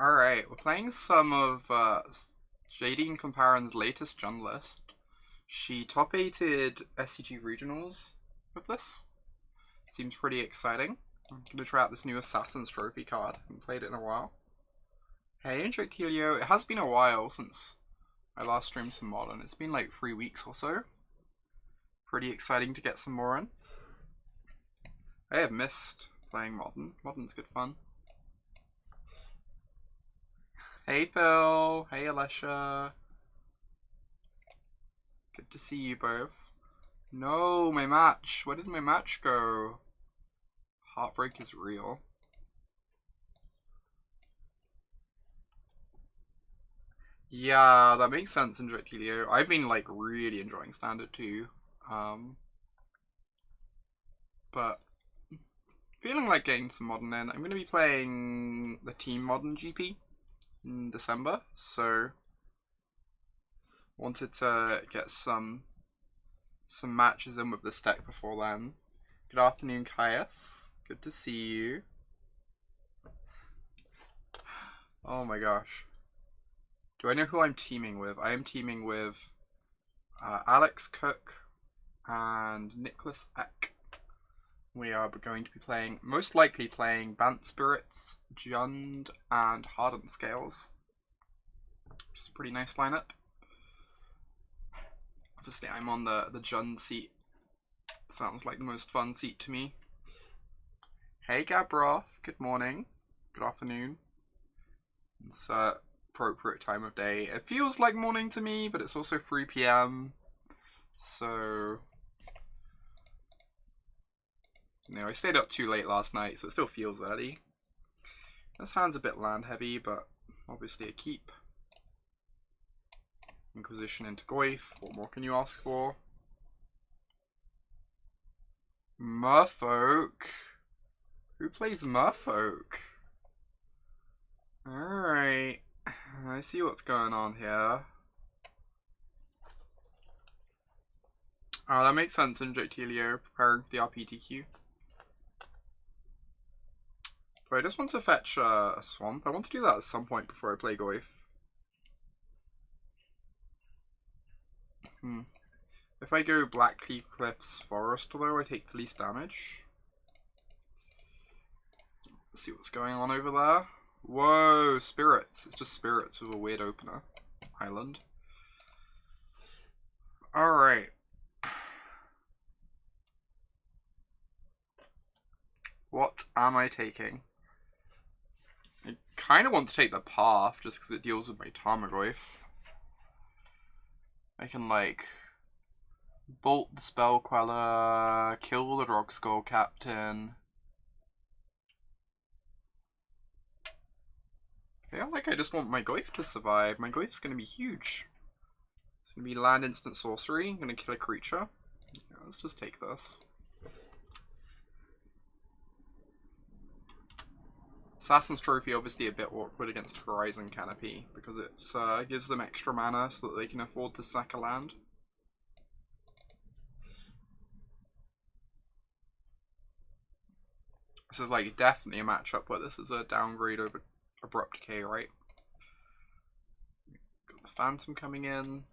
Alright, we're playing some of Jadine Comparan's latest Jund list. She top 8'd SCG Regionals with this. Seems pretty exciting. I'm gonna try out this new Assassin's Trophy card. Haven't played it in a while. Hey, Injectilio. It has been a while since I last streamed some Modern. It's been like 3 weeks or so. Pretty exciting to get some more in. I have missed playing Modern. Modern's good fun. Hey Phil, hey Alicia. Good to see you both. No, my match. Where did my match go? Heartbreak is real. Yeah, that makes sense, Injectilio. I've been like really enjoying Standard too. But feeling like getting some Modern in. I'm going to be playing the Team Modern GP in December, so wanted to get some matches in with this deck before then. Good afternoon, Caius. Good to see you. Oh my gosh. Do I know who I'm teaming with? I am teaming with Alex Cook and Nicholas Eck. We are going to be playing, most likely playing Bant Spirits, Jund, and Hardened Scales. Just a pretty nice lineup. Obviously, I'm on the Jund seat. Sounds like the most fun seat to me. Hey Gabroth, good morning, good afternoon. It's appropriate time of day. It feels like morning to me, but it's also 3 PM. So, you know, I stayed up too late last night, so it still feels early. This hand's a bit land heavy, but obviously a keep. Inquisition into Goyf, what more can you ask for? Merfolk? Who plays Merfolk? Alright, I see what's going on here. Oh, that makes sense, Injectilio, preparing for the RPTQ. But I just want to fetch a swamp. I want to do that at some point before I play Goyf. If I go Blackcleave Cliffs Forest, though, I take the least damage. Let's see what's going on over there. Whoa, spirits. It's just spirits with a weird opener. Island. Alright. What am I taking? I kind of want to take the path just because it deals with my Tarmogoyf. I can like bolt the Spell Queller, kill the Drog Skull Captain. I feel like I just want my Goyf to survive. My Goyf's gonna be huge. It's gonna be land instant sorcery. I'm gonna kill a creature. Yeah, let's just take this. Assassin's Trophy obviously a bit awkward against Horizon Canopy because it gives them extra mana so that they can afford to sack a land. This is like definitely a matchup where this is a downgrade over Abrupt Decay, right? Got the Phantom coming in.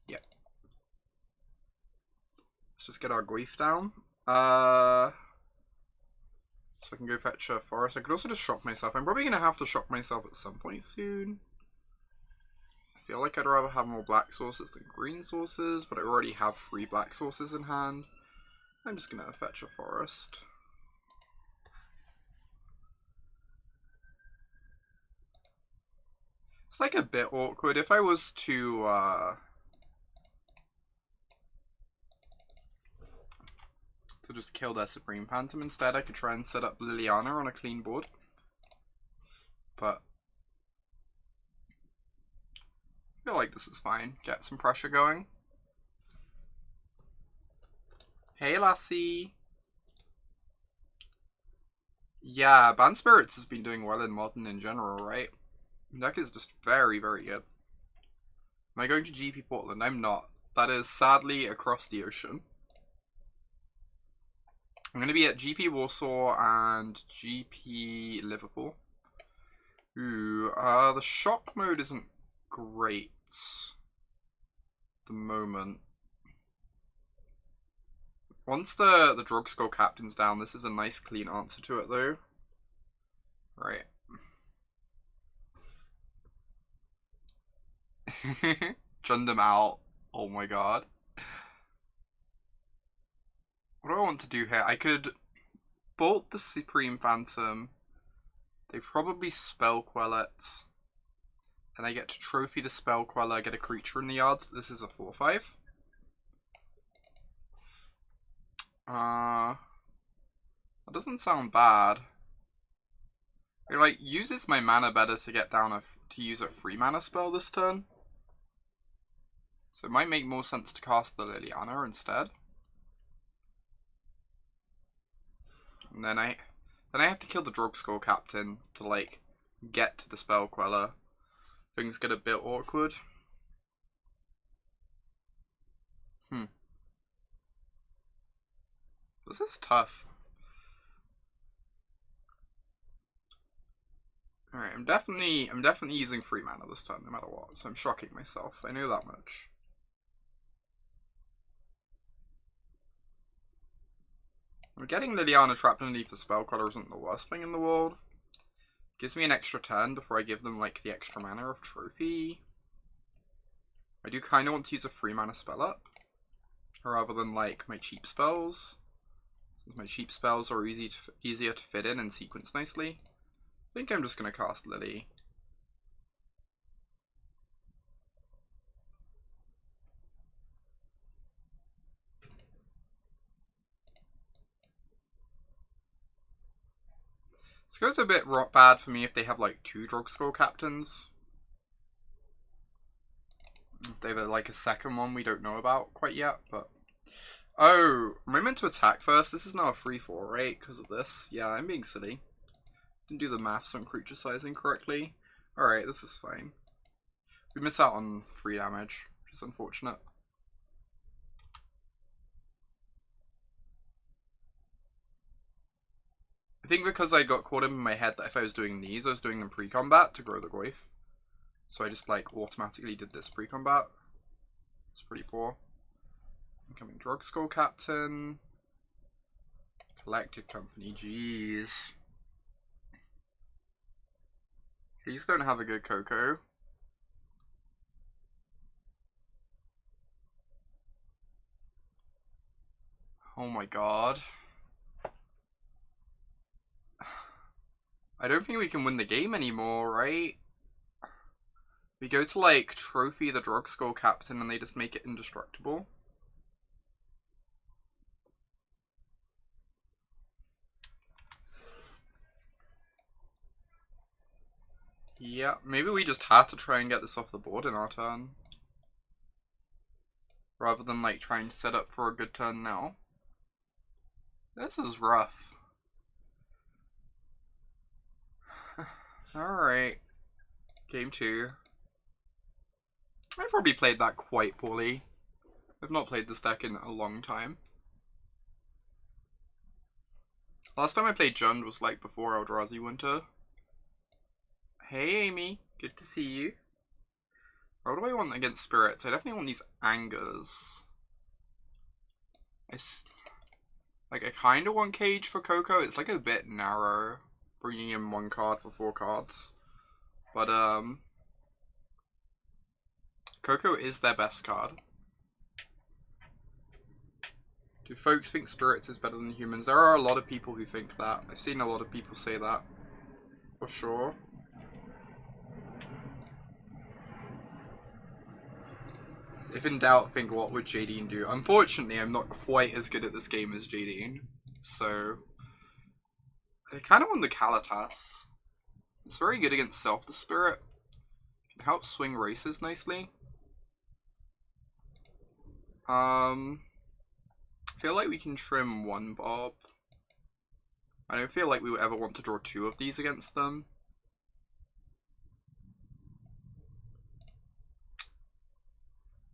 Yep. Let's just get our Goyf down. So I can go fetch a forest. I could also just shock myself. I'm probably going to have to shock myself at some point soon. I feel like I'd rather have more black sources than green sources, but I already have 3 black sources in hand. I'm just going to fetch a forest. It's like a bit awkward. If I was to just kill their Supreme Phantom instead, I could try and set up Liliana on a clean board. But I feel like this is fine. Get some pressure going. Hey Lassie. Yeah, Band Spirits has been doing well in Modern in general, right? The deck is just very, very good. Am I going to GP Portland? I'm not. That is sadly across the ocean. I'm going to be at GP Warsaw and GP Liverpool. Ooh, the shock mode isn't great at the moment. Once the drug skull captain's down, this is a nice clean answer to it though. Right. Churned them out. Oh my god. What do I want to do here? I could bolt the Supreme Phantom. They probably spell quell it. And I get to trophy the spell queller, get a creature in the yard. So this is a 4/5. That doesn't sound bad. It like uses my mana better to get down to use a free mana spell this turn. So it might make more sense to cast the Liliana instead. And then I have to kill the Drug Skull Captain to like get to the spell queller. Things get a bit awkward. This is tough. Alright, I'm definitely using free mana this time, no matter what, so I'm shocking myself. I know that much. Getting Liliana trapped underneath the spell queller isn't the worst thing in the world. Gives me an extra turn before I give them like the extra mana of trophy. I do kind of want to use a free mana spell up, rather than like my cheap spells. Since my cheap spells are easier to fit in and sequence nicely. I think I'm just going to cast Lily. This goes a bit bad for me if they have like 2 Drug Skull Captains. If they have like a second one we don't know about quite yet, but... Oh, am I meant to attack first? This is now a 3/4, right? Because of this. Yeah, I'm being silly. Didn't do the maths on creature sizing correctly. Alright, this is fine. We miss out on free damage, which is unfortunate. I think because I got caught up in my head that if I was doing these, I was doing them pre-combat to grow the Goyf. So I just like automatically did this pre-combat. It's pretty poor. Incoming Drug Skull Captain. Collective Company, jeez. Please don't have a good Coco. Oh my god. I don't think we can win the game anymore, right? We go to like trophy the Drug Skull Captain and they just make it indestructible. Yeah, maybe we just had to try and get this off the board in our turn. Rather than like trying to set up for a good turn now. This is rough. Alright. Game 2. I probably played that quite poorly. I've not played this deck in a long time. Last time I played Jund was like before Eldrazi Winter. Hey Amy, good to see you. What do I want against spirits? I definitely want these angers. I kind of want Cage for Coco. It's like a bit narrow, bringing in 1 card for 4 cards. But Coco is their best card. Do folks think spirits is better than humans? There are a lot of people who think that. I've seen a lot of people say that, for sure. If in doubt, think what would Jadine do? Unfortunately, I'm not quite as good at this game as Jadine, so I kind of want the Kalitas. It's very good against Self the Spirit. Can help swing races nicely. I feel like we can trim 1 Bob. I don't feel like we would ever want to draw 2 of these against them.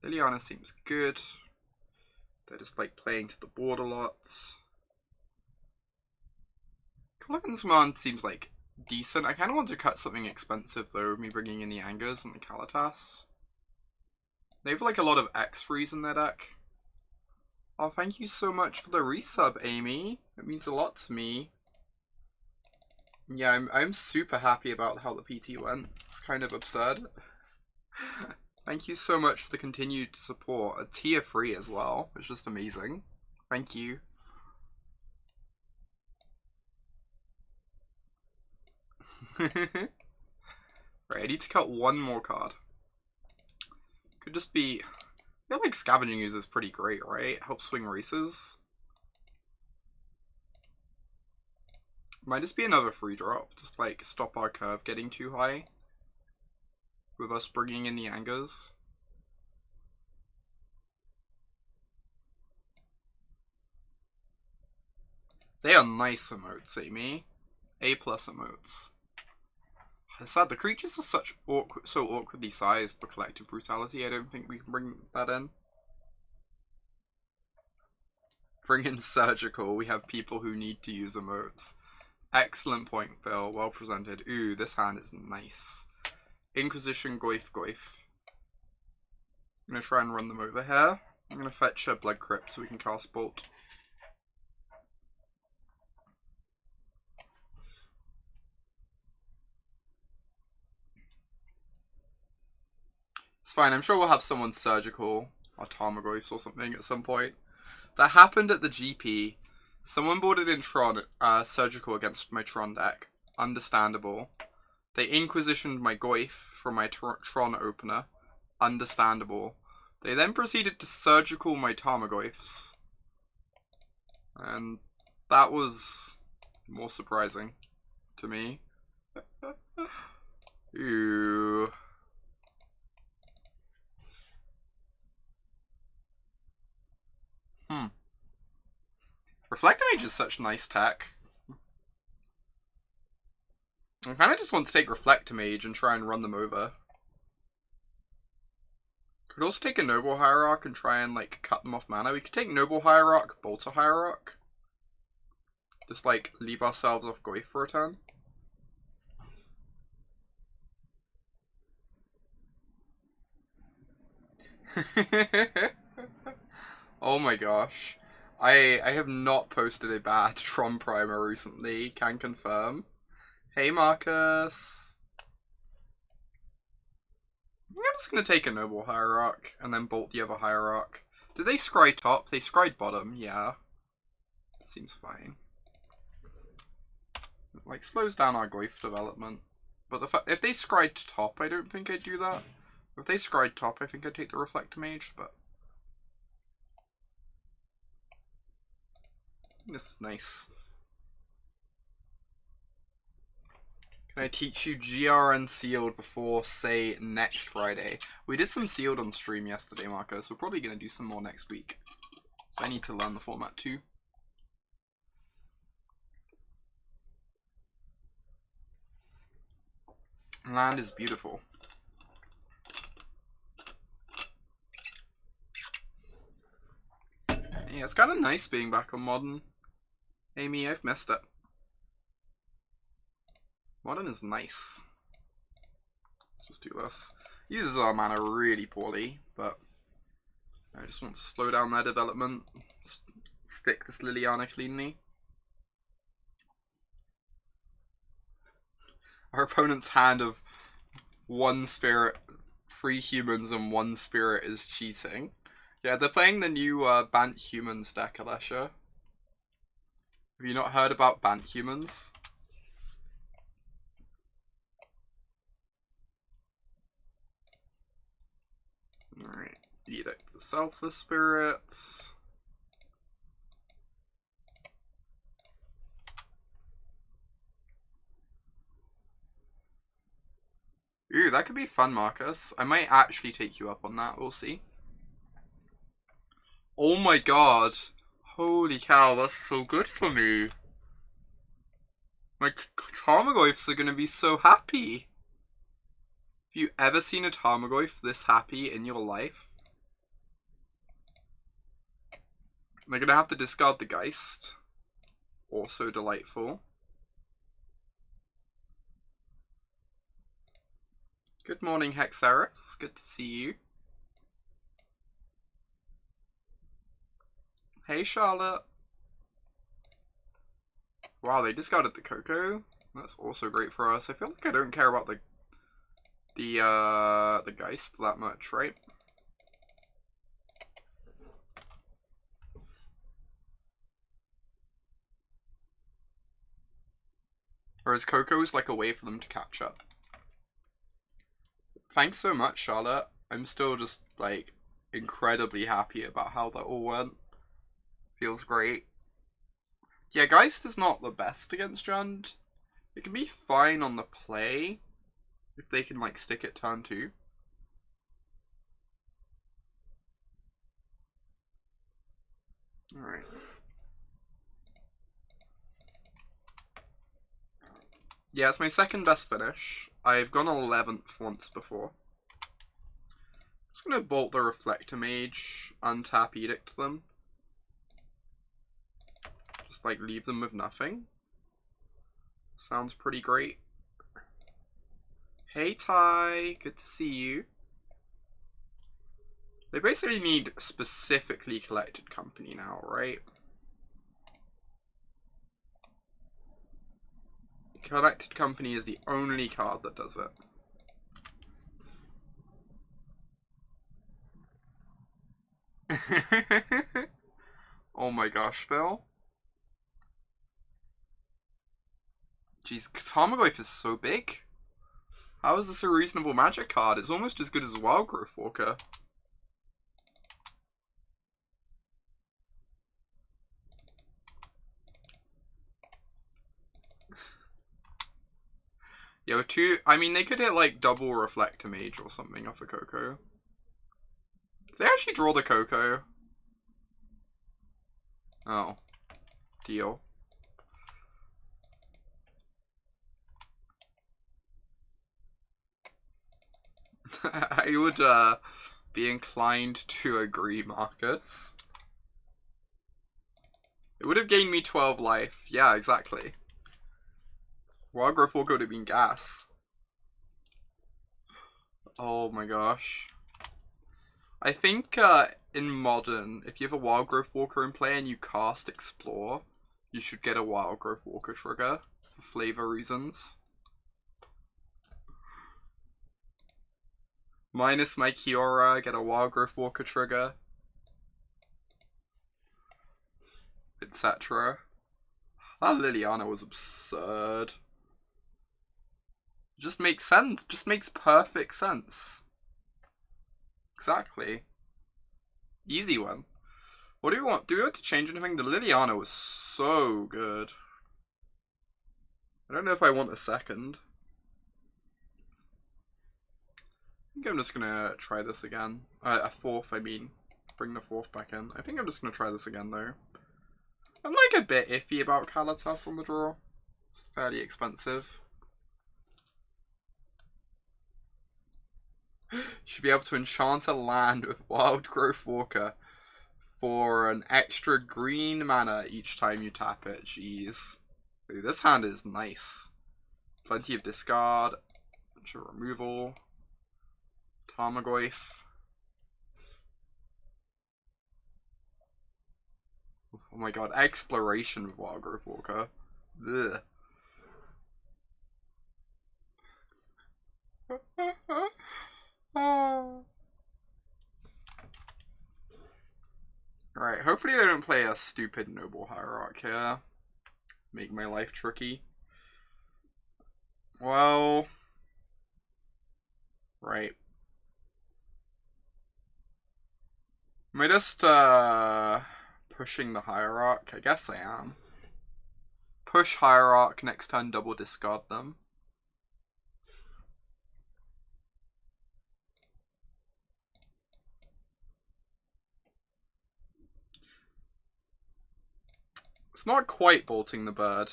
Liliana seems good. They're just like playing to the board a lot. Kolaghan's command seems like decent. I kind of want to cut something expensive though, me bringing in the Angers and the Kalitas. They have like a lot of X-Frees in their deck. Oh, thank you so much for the resub, Amy. It means a lot to me. Yeah, I'm super happy about how the PT went. It's kind of absurd. Thank you so much for the continued support. A tier 3 as well. It's just amazing. Thank you. Right, I need to cut one more card. Could just be... I feel like Scavenging Ooze is pretty great, right? Helps swing races. Might just be another free drop. Just like stop our curve getting too high. With us bringing in the Angers. They are nice emotes, Amy. A+ emotes. It's sad, the creatures are so awkwardly sized for Collective Brutality. I don't think we can bring that in. Bring in Surgical. We have people who need to use emotes. Excellent point, Bill. Well presented. Ooh, this hand is nice. Inquisition Goyf. I'm gonna try and run them over here. I'm gonna fetch a Blood Crypt so we can cast Bolt. It's fine, I'm sure we'll have someone Surgical or Tarmogoyfs or something at some point. That happened at the GP. Someone boarded in Tron, Surgical against my Tron deck. Understandable. They Inquisitioned my Goyf from my Tron opener. Understandable. They then proceeded to Surgical my Tarmogoyfs. And that was more surprising to me. Ooh. Reflector Mage is such nice tech. I kind of just want to take Reflector Mage and try and run them over. Could also take a Noble Hierarch and try and like cut them off mana. We could take Noble Hierarch, Bolter Hierarch. Just like leave ourselves off Goyf for a turn. Oh my gosh. I have not posted a bad Tron primer recently, can confirm. Hey Marcus. I'm just gonna take a Noble Hierarch and then bolt the other Hierarch. Did they scry top? They scried bottom, yeah. Seems fine. Like, slows down our Goyf development. But if they scried top, I don't think I'd do that. If they scried top, I think I'd take the Reflector Mage, but... This is nice. Can I teach you GRN Sealed before, say, next Friday? We did some Sealed on stream yesterday, Marcus. We're probably going to do some more next week. So I need to learn the format too. Land is beautiful. Yeah, it's kind of nice being back on Modern. Amy, I've missed it. Modern is nice. Let's just do this. Uses our mana really poorly, but I just want to slow down their development. Stick this Liliana cleanly. Our opponent's hand of 1 spirit, 3 humans, and 1 spirit is cheating. Yeah, they're playing the new Bant Humans deck, Alessia. Have you not heard about Bant Humans? Alright, Edict the Selfless Spirits. Ooh, that could be fun, Marcus. I might actually take you up on that, we'll see. Oh my god. Holy cow, that's so good for me. My Tarmogoyfs are gonna be so happy. Have you ever seen a Tarmogoyf this happy in your life? They're gonna have to discard the Geist. Also delightful. Good morning, Hexeris. Good to see you. Hey, Charlotte. Wow, they discarded the Coco. That's also great for us. I feel like I don't care about the Geist that much, right? Whereas Coco's like a way for them to catch up. Thanks so much, Charlotte. I'm still just like incredibly happy about how that all went. Feels great. Yeah, Geist is not the best against Jund. It can be fine on the play if they can like stick it turn 2. Alright. Yeah, it's my second best finish. I've gone 11th once before. I'm just gonna bolt the Reflector Mage, untap Edict them. Just like leave them with nothing. Sounds pretty great. Hey Ty, good to see you. They basically need specifically Collected Company now, right? Collected Company is the only card that does it. Oh my gosh, Phil. Jeez, Tarmogoyf is so big. How is this a reasonable Magic card? It's almost as good as Wildgrowth Walker. Yeah, with two, I mean, they could hit like double Reflector Mage or something off a Coco. They actually draw the Coco. Oh. Deal. I would be inclined to agree, Marcus. It would have gained me 12 life. Yeah, exactly. Wildgrowth Walker would have been gas. Oh my gosh. I think in Modern, if you have a Wildgrowth Walker in play and you cast Explore, you should get a Wildgrowth Walker trigger for flavor reasons. Minus my Kiora, get a Wildgrowth Walker trigger. Etc. That Liliana was absurd. Just makes sense. Just makes perfect sense. Exactly. Easy one. What do we want? Do we want to change anything? The Liliana was so good. I don't know if I want a second. I think I'm just gonna try this again. A fourth, I mean. Bring the fourth back in. I think I'm just gonna try this again though. I'm like a bit iffy about Kalitas on the draw. It's fairly expensive. Should be able to enchant a land with Wildgrowth Walker for an extra green mana each time you tap it. Jeez. Ooh, this hand is nice. Plenty of discard. Bunch of removal. Tarmogoyf. Oh my god, exploration with Wildgrowth Walker. Ugh. Alright, hopefully they don't play a stupid Noble Hierarch here. Make my life tricky. Well... Right. Am I just, pushing the Hierarch? I guess I am. Push Hierarch, next turn double discard them. It's not quite bolting the bird.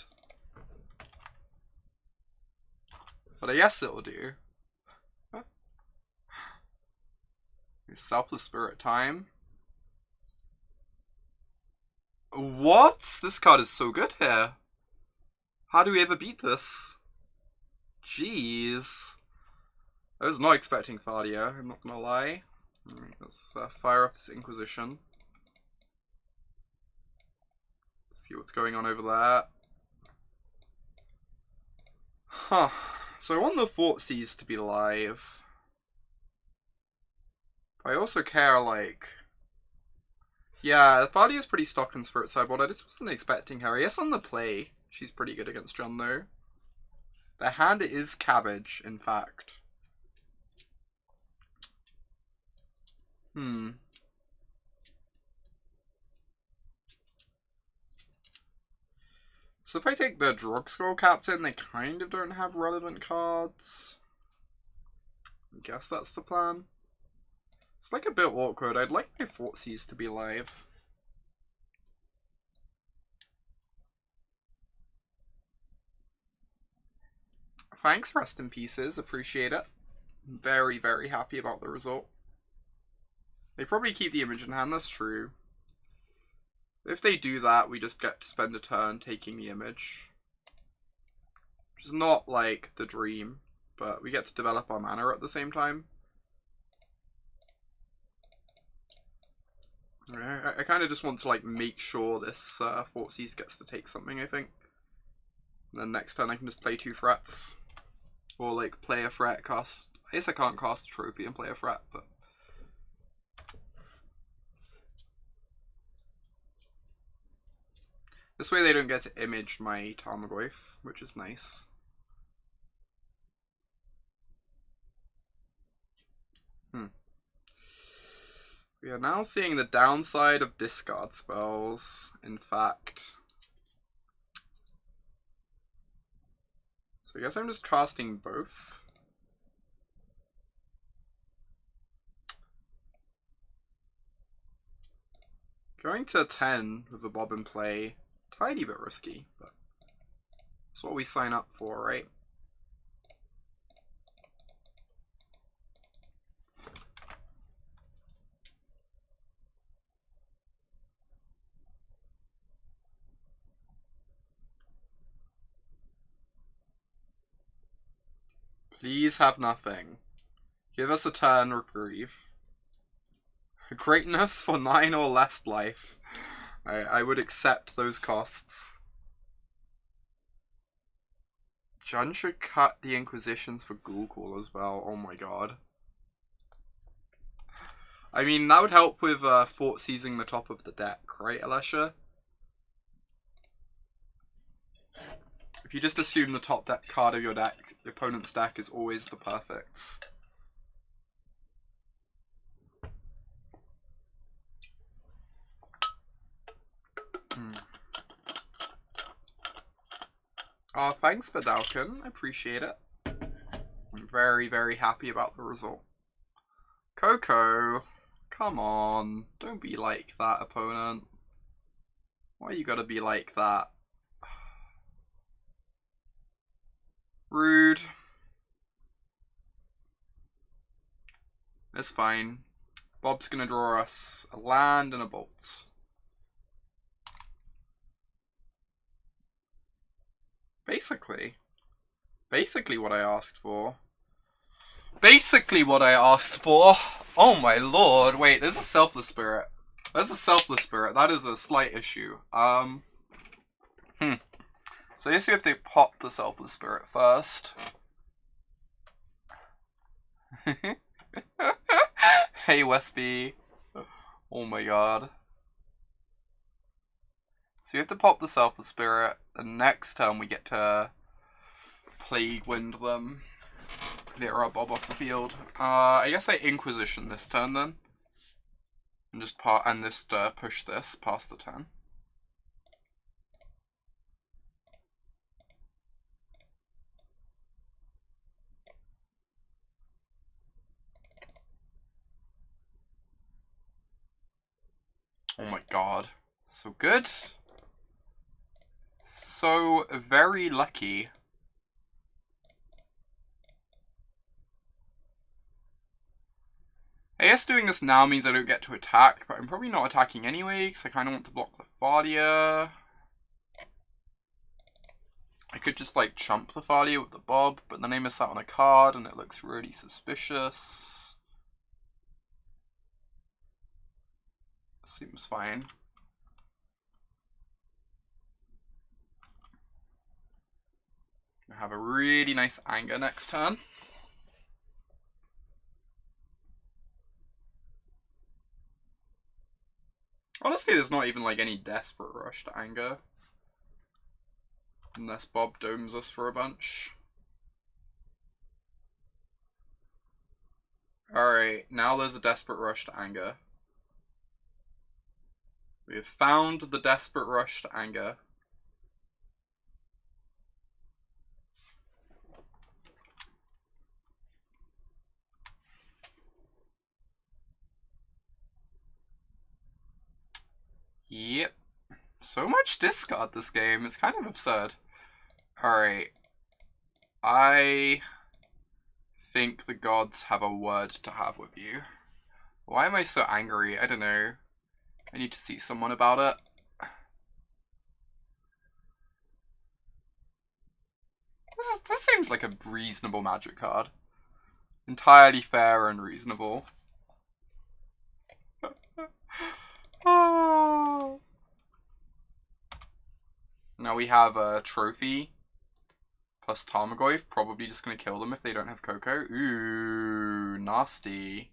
But I guess it'll do. Selfless Spirit time. What? This card is so good here. How do we ever beat this? Jeez. I was not expecting Thalia, I'm not gonna lie. Alright, let's fire up this Inquisition. See what's going on over there. Huh. So I want the Thoughtseize to be live. But I also care, like... Yeah, Thalia's pretty stock in Spirit sideboard. I just wasn't expecting her. Yes, on the play, she's pretty good against Jund, though. The hand is cabbage, in fact. So if I take the Drogskol Captain, they kind of don't have relevant cards. I guess that's the plan. It's like a bit awkward. I'd like my Thoughtseize to be live. Thanks, rest in pieces. Appreciate it. Very, very happy about the result. They probably keep the image in hand, that's true. If they do that, we just get to spend a turn taking the image. Which is not, like, the dream, but we get to develop our mana at the same time. I kind of just want to, like, make sure this Thoughtseize gets to take something, I think. And then next turn I can just play 2 threats. Or, like, play a threat, cast... I guess I can't cast a trophy and play a threat, but... This way they don't get to image my Tarmogoyf, which is nice. We are now seeing the downside of discard spells, in fact. So I guess I'm just casting both. Going to 10 with a Bob in play, tiny bit risky, but that's what we sign up for, right? Please have nothing. Give us a turn, reprieve. Greatness for 9 or less life. I would accept those costs. Jund should cut the Inquisitions for Ghoul as well. Oh my god. I mean, that would help with Thoughtseizing the top of the deck, right, Alessia? If you just assume the top deck card of your deck, your opponent's deck is always the perfects. Oh, thanks, Badalkin. I appreciate it. I'm very, very happy about the result. Coco, come on. Don't be like that, opponent. Why you gotta be like that? Rude. It's fine. Bob's gonna draw us a land and a bolt. Basically what I asked for. Oh my lord. Wait, there's a Selfless Spirit. There's a Selfless Spirit. That is a slight issue. So I guess we have to pop the Selfless Spirit first. Hey, Westby. Oh my god. So you have to pop the Selfless Spirit. The next turn we get to Plague Wind them. Clear our Bob off the field. I guess I Inquisition this turn then. And just push this past the 10. Oh my god. So good. So very lucky. I guess doing this now means I don't get to attack, but I'm probably not attacking anyway, because I kind of want to block the Thalia. I could just like chump the Thalia with the Bob, but then I miss out on a card and it looks really suspicious. Seems fine. I have a really nice anger next turn. Honestly, there's not even like any desperate rush to anger. Unless Bob domes us for a bunch. Alright, now there's a desperate rush to anger. We have found the desperate rush to anger. Yep. So much discard this game. It's kind of absurd. Alright. I think the gods have a word to have with you. Why am I so angry? I don't know. I need to see someone about it. This seems like a reasonable magic card. Entirely fair and reasonable. Oh. Now we have a trophy plus Tarmogoyf, probably just going to kill them if they don't have Coco. Ooh, nasty.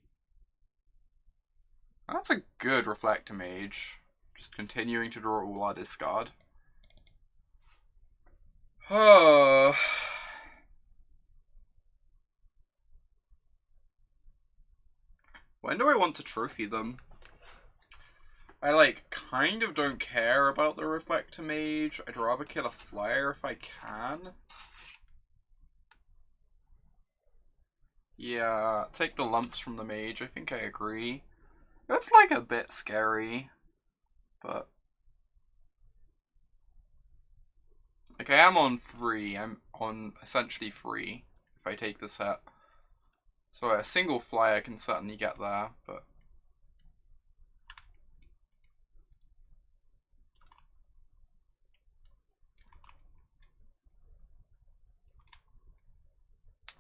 That's a good Reflector Mage. Just continuing to draw all our discard. Oh. When do I want to trophy them? I like kind of don't care about the Reflector Mage. I'd rather kill a flyer if I can. Yeah, take the lumps from the mage. I think I agree. That's like a bit scary, but like I am on free. I'm on essentially free if I take this hit. So a single flyer can certainly get there, but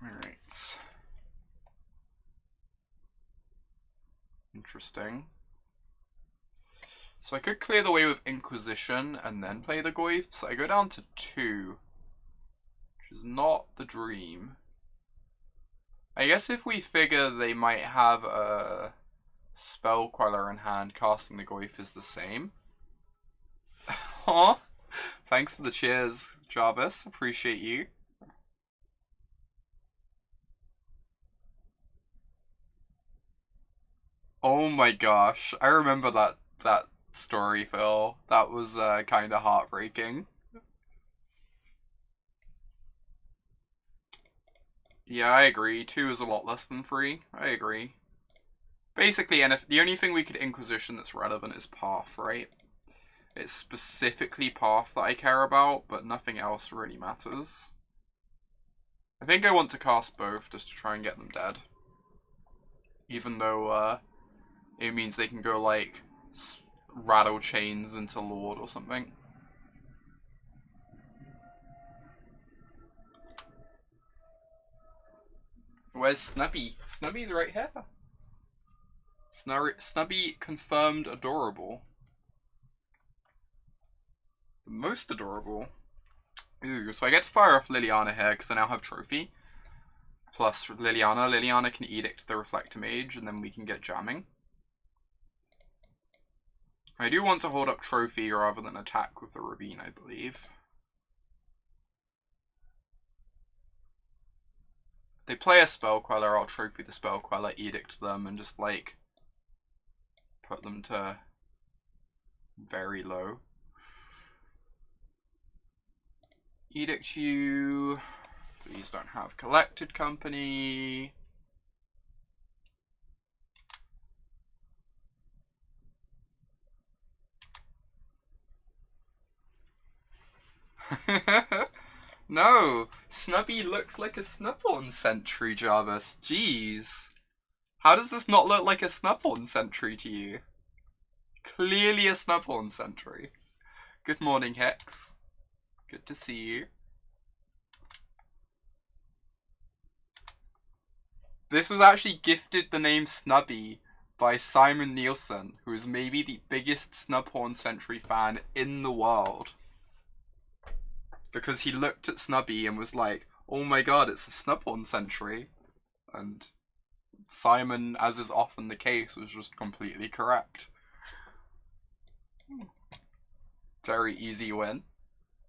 alright. Interesting. So I could clear the way with Inquisition and then play the Goyfs. I go down to 2, which is not the dream. I guess if we figure they might have a Spell Queller in hand, casting the Goyf is the same. Aw, thanks for the cheers, Jarvis. Appreciate you. Oh my gosh, I remember that story, Phil. That was kind of heartbreaking. Yeah, I agree. 2 is a lot less than 3. I agree. Basically, and if the only thing we could Inquisition that's relevant is Path, right? It's specifically Path that I care about, but nothing else really matters. I think I want to cast both just to try and get them dead. Even though it means they can go like rattle chains into Lord or something. Where's Snubby? Snubby's right here. Snubby confirmed adorable. The most adorable. Ooh, so I get to fire off Liliana here because I now have Trophy. Plus Liliana. Liliana can Edict the Reflector Mage and then we can get jamming. I do want to hold up Trophy rather than attack with the Ravine, I believe. They play a Spell Queller, I'll Trophy the Spell Queller, Edict them, and just like put them to very low. Edict you. Please don't have Collected Company. No, Snubby looks like a Snub-on Sentry, Jarvis. Jeez. How does this not look like a Snub-on Sentry to you? Clearly a Snub-on Sentry. Good morning, Hex. Good to see you. This was actually gifted the name Snubby by Simon Nielsen, who is maybe the biggest Snubhorn Sentry fan in the world. Because he looked at Snubby and was like, oh my god, it's a Snubhorn Sentry. And Simon, as is often the case, was just completely correct. Very easy win.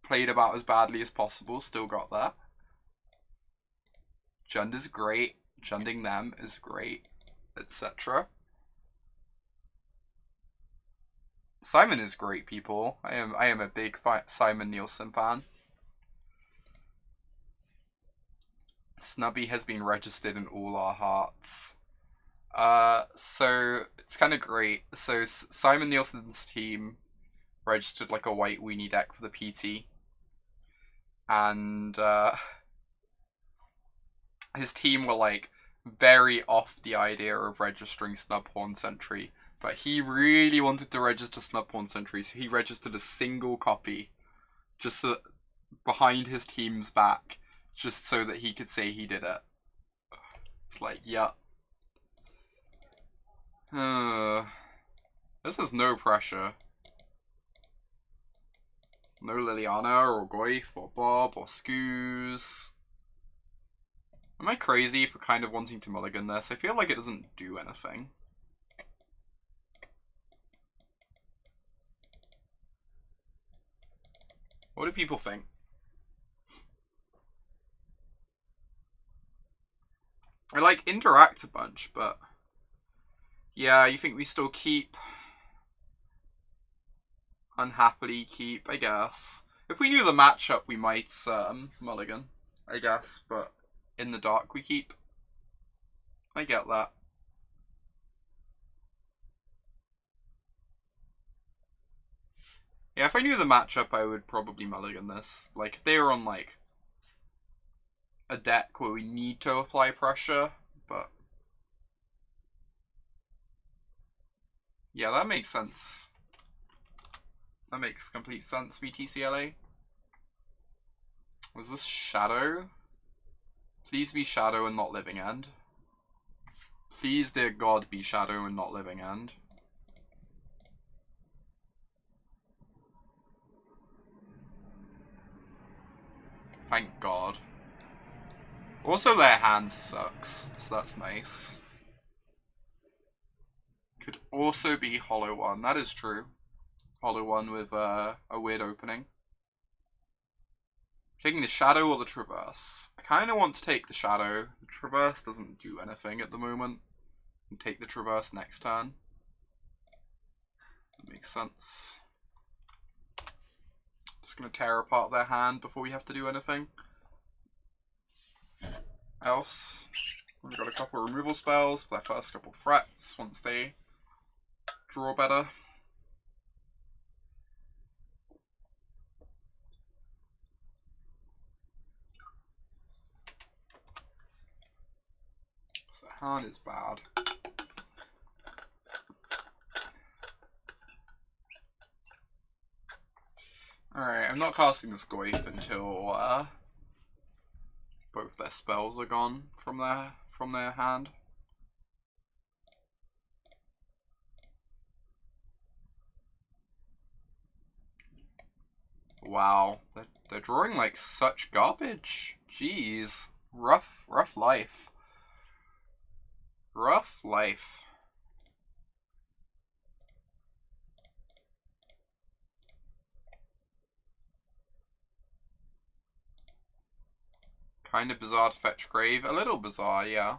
Played about as badly as possible, still got that. Jund is great, Junding them is great, etc. Simon is great, people. I am a big Simon Nielsen fan. Snubby has been registered in all our hearts. So it's kind of great. So Simon Nielsen's team registered like a white weenie deck for the PT, and his team were like very off the idea of registering Snubhorn Sentry, but he really wanted to register Snubhorn Sentry, so he registered a single copy, just so, behind his team's back, just so that he could say he did it. It's like, yeah. This is no pressure. No Liliana or Goyf or Bob or Scooze. Am I crazy for kind of wanting to mulligan this? I feel like it doesn't do anything. What do people think? I like interact a bunch, but yeah, you think we still keep? Unhappily keep, I guess. If we knew the matchup, we might mulligan, I guess, but in the dark we keep. I get that. Yeah, if I knew the matchup, I would probably mulligan this. Like, if they were on, like, a deck where we need to apply pressure, but yeah, that makes sense. That makes complete sense, VTCLA. Was this Shadow? Please be Shadow and not Living End. Please, dear God, be Shadow and not Living End. Thank God. Also, their hand sucks, so that's nice. Could also be Hollow One, that is true. Hollow One with a weird opening. Taking the Shadow or the Traverse? I kind of want to take the Shadow. The Traverse doesn't do anything at the moment. And take the Traverse next turn. That makes sense. Just going to tear apart their hand before we have to do anything else. We've got a couple of removal spells for their first couple of threats once they draw better. So the hand is bad. Alright, I'm not casting this Goyf until both their spells are gone from their hand. Wow, they're drawing like such garbage. Jeez, rough life. Rough life. Kind of bizarre to fetch Grave. A little bizarre, yeah.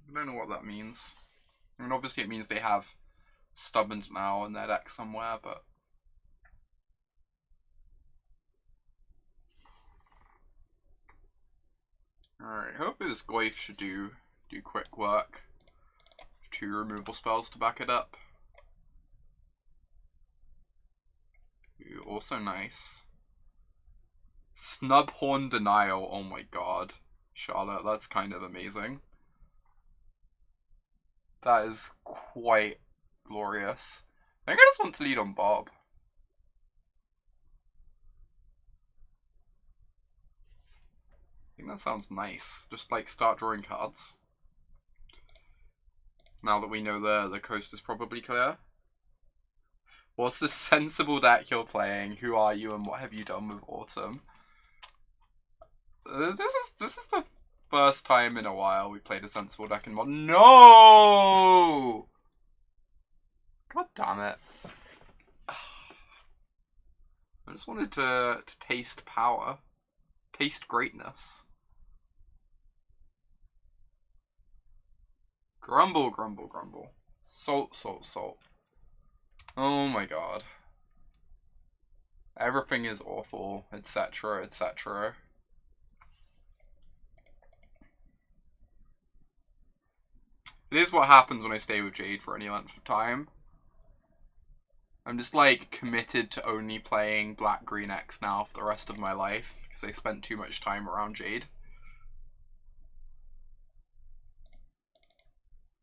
I don't know what that means. I mean, obviously it means they have Stubborn now in their deck somewhere, but alright, hopefully this Goyf should do quick work. 2 removal spells to back it up. Ooh, also nice. Snubhorn Denial, oh my god. Charlotte, that's kind of amazing. That is quite glorious. I think I just want to lead on Bob. I think that sounds nice. Just like start drawing cards. Now that we know the coast is probably clear. What's the sensible deck you're playing? Who are you and what have you done with Autumn? This is the first time in a while we played a sensible deck in Modern. No! God damn it. I just wanted to taste power. Taste greatness. Grumble, grumble, grumble. Salt, salt, salt. Oh my god. Everything is awful, etc., etc. It is what happens when I stay with Jade for any length of time. I'm just like committed to only playing Black Green X now for the rest of my life because I spent too much time around Jade.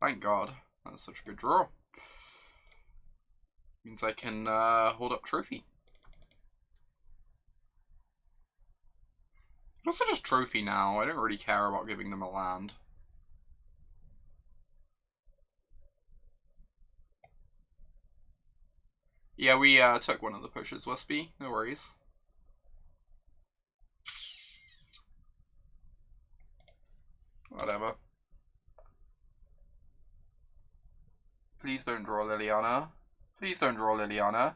Thank God. That's such a good draw. Means I can hold up trophy. Also just trophy now. I don't really care about giving them a land. Yeah, we took one of the pushes, Wispy. No worries. Whatever. Please don't draw Liliana. Please don't draw Liliana.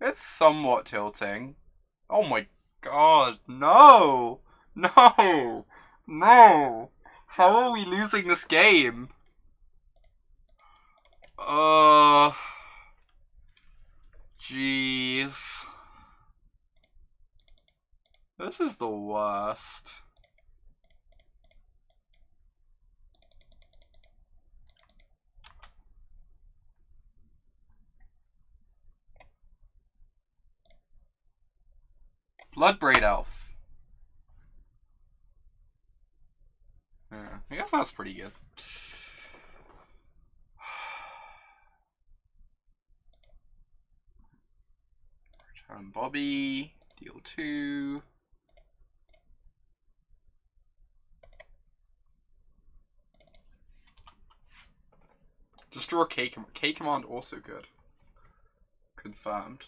It's somewhat tilting. Oh my god, no! No! No! How are we losing this game? Jeez. This is the worst. Bloodbraid Elf. Yeah, I guess that's pretty good. Return Bobby. Deal 2. Just draw K command. K command also good. Confirmed.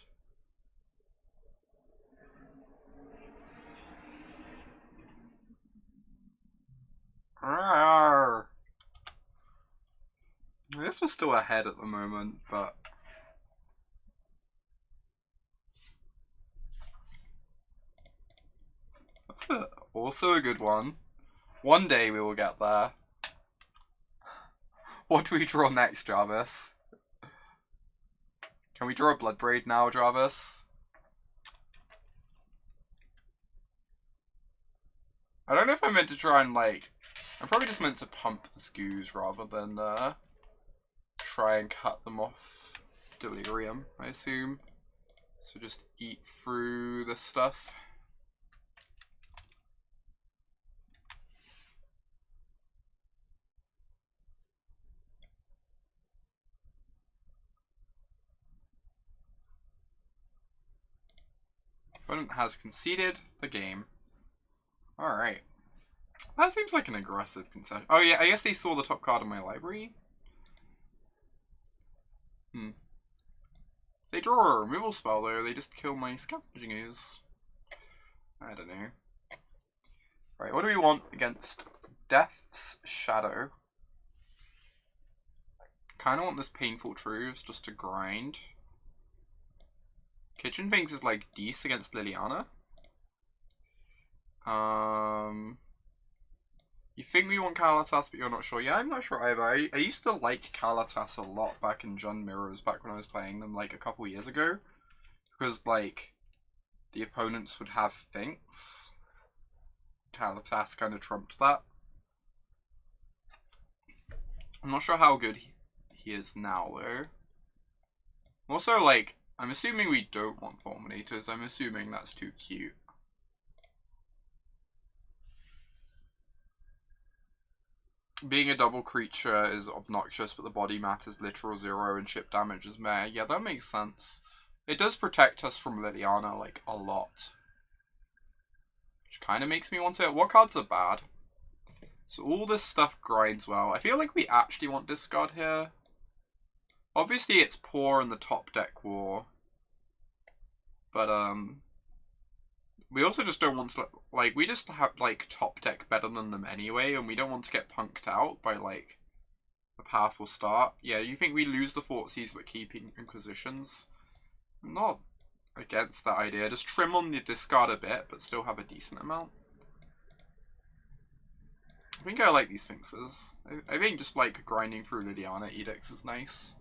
Rawr. This was still ahead at the moment, but that's also a good one. One day we will get there. What do we draw next, Jarvis? Can we draw a Bloodbraid now, Jarvis? I don't know if I meant to try and like... I'm probably just meant to pump the Skoos rather than try and cut them off delirium, I assume. So just eat through this stuff. Opponent has conceded the game. Alright. That seems like an aggressive concession. Oh yeah, I guess they saw the top card in my library. If they draw a removal spell though, they just kill my Scavenging Ooze. I don't know. Right, what do we want against Death's Shadow? Kinda want this Painful Truths just to grind. Kitchen Finks is like decent against Liliana. You think we want Kalitas, but you're not sure. Yeah, I'm not sure either. I used to like Kalitas a lot back in Jund Mirrors, back when I was playing them like a couple years ago. Because like, the opponents would have Finks. Kalitas kind of trumped that. I'm not sure how good he is now though. Also like, I'm assuming we don't want Fulminators. I'm assuming that's too cute. Being a double creature is obnoxious, but the body matters literal 0 and chip damage is meh. Yeah, that makes sense. It does protect us from Liliana, like, a lot. Which kind of makes me want to... What cards are bad? So all this stuff grinds well. I feel like we actually want discard here. Obviously it's poor in the top deck war. But we also just don't want to, like, we just have like top deck better than them anyway, and we don't want to get punked out by like a powerful start. Yeah, you think we lose the Thoughtseize but keeping Inquisitions? I'm not against that idea. Just trim on the discard a bit, but still have a decent amount. I think I like these Sphinxes. I think just like grinding through Liliana edicts is nice.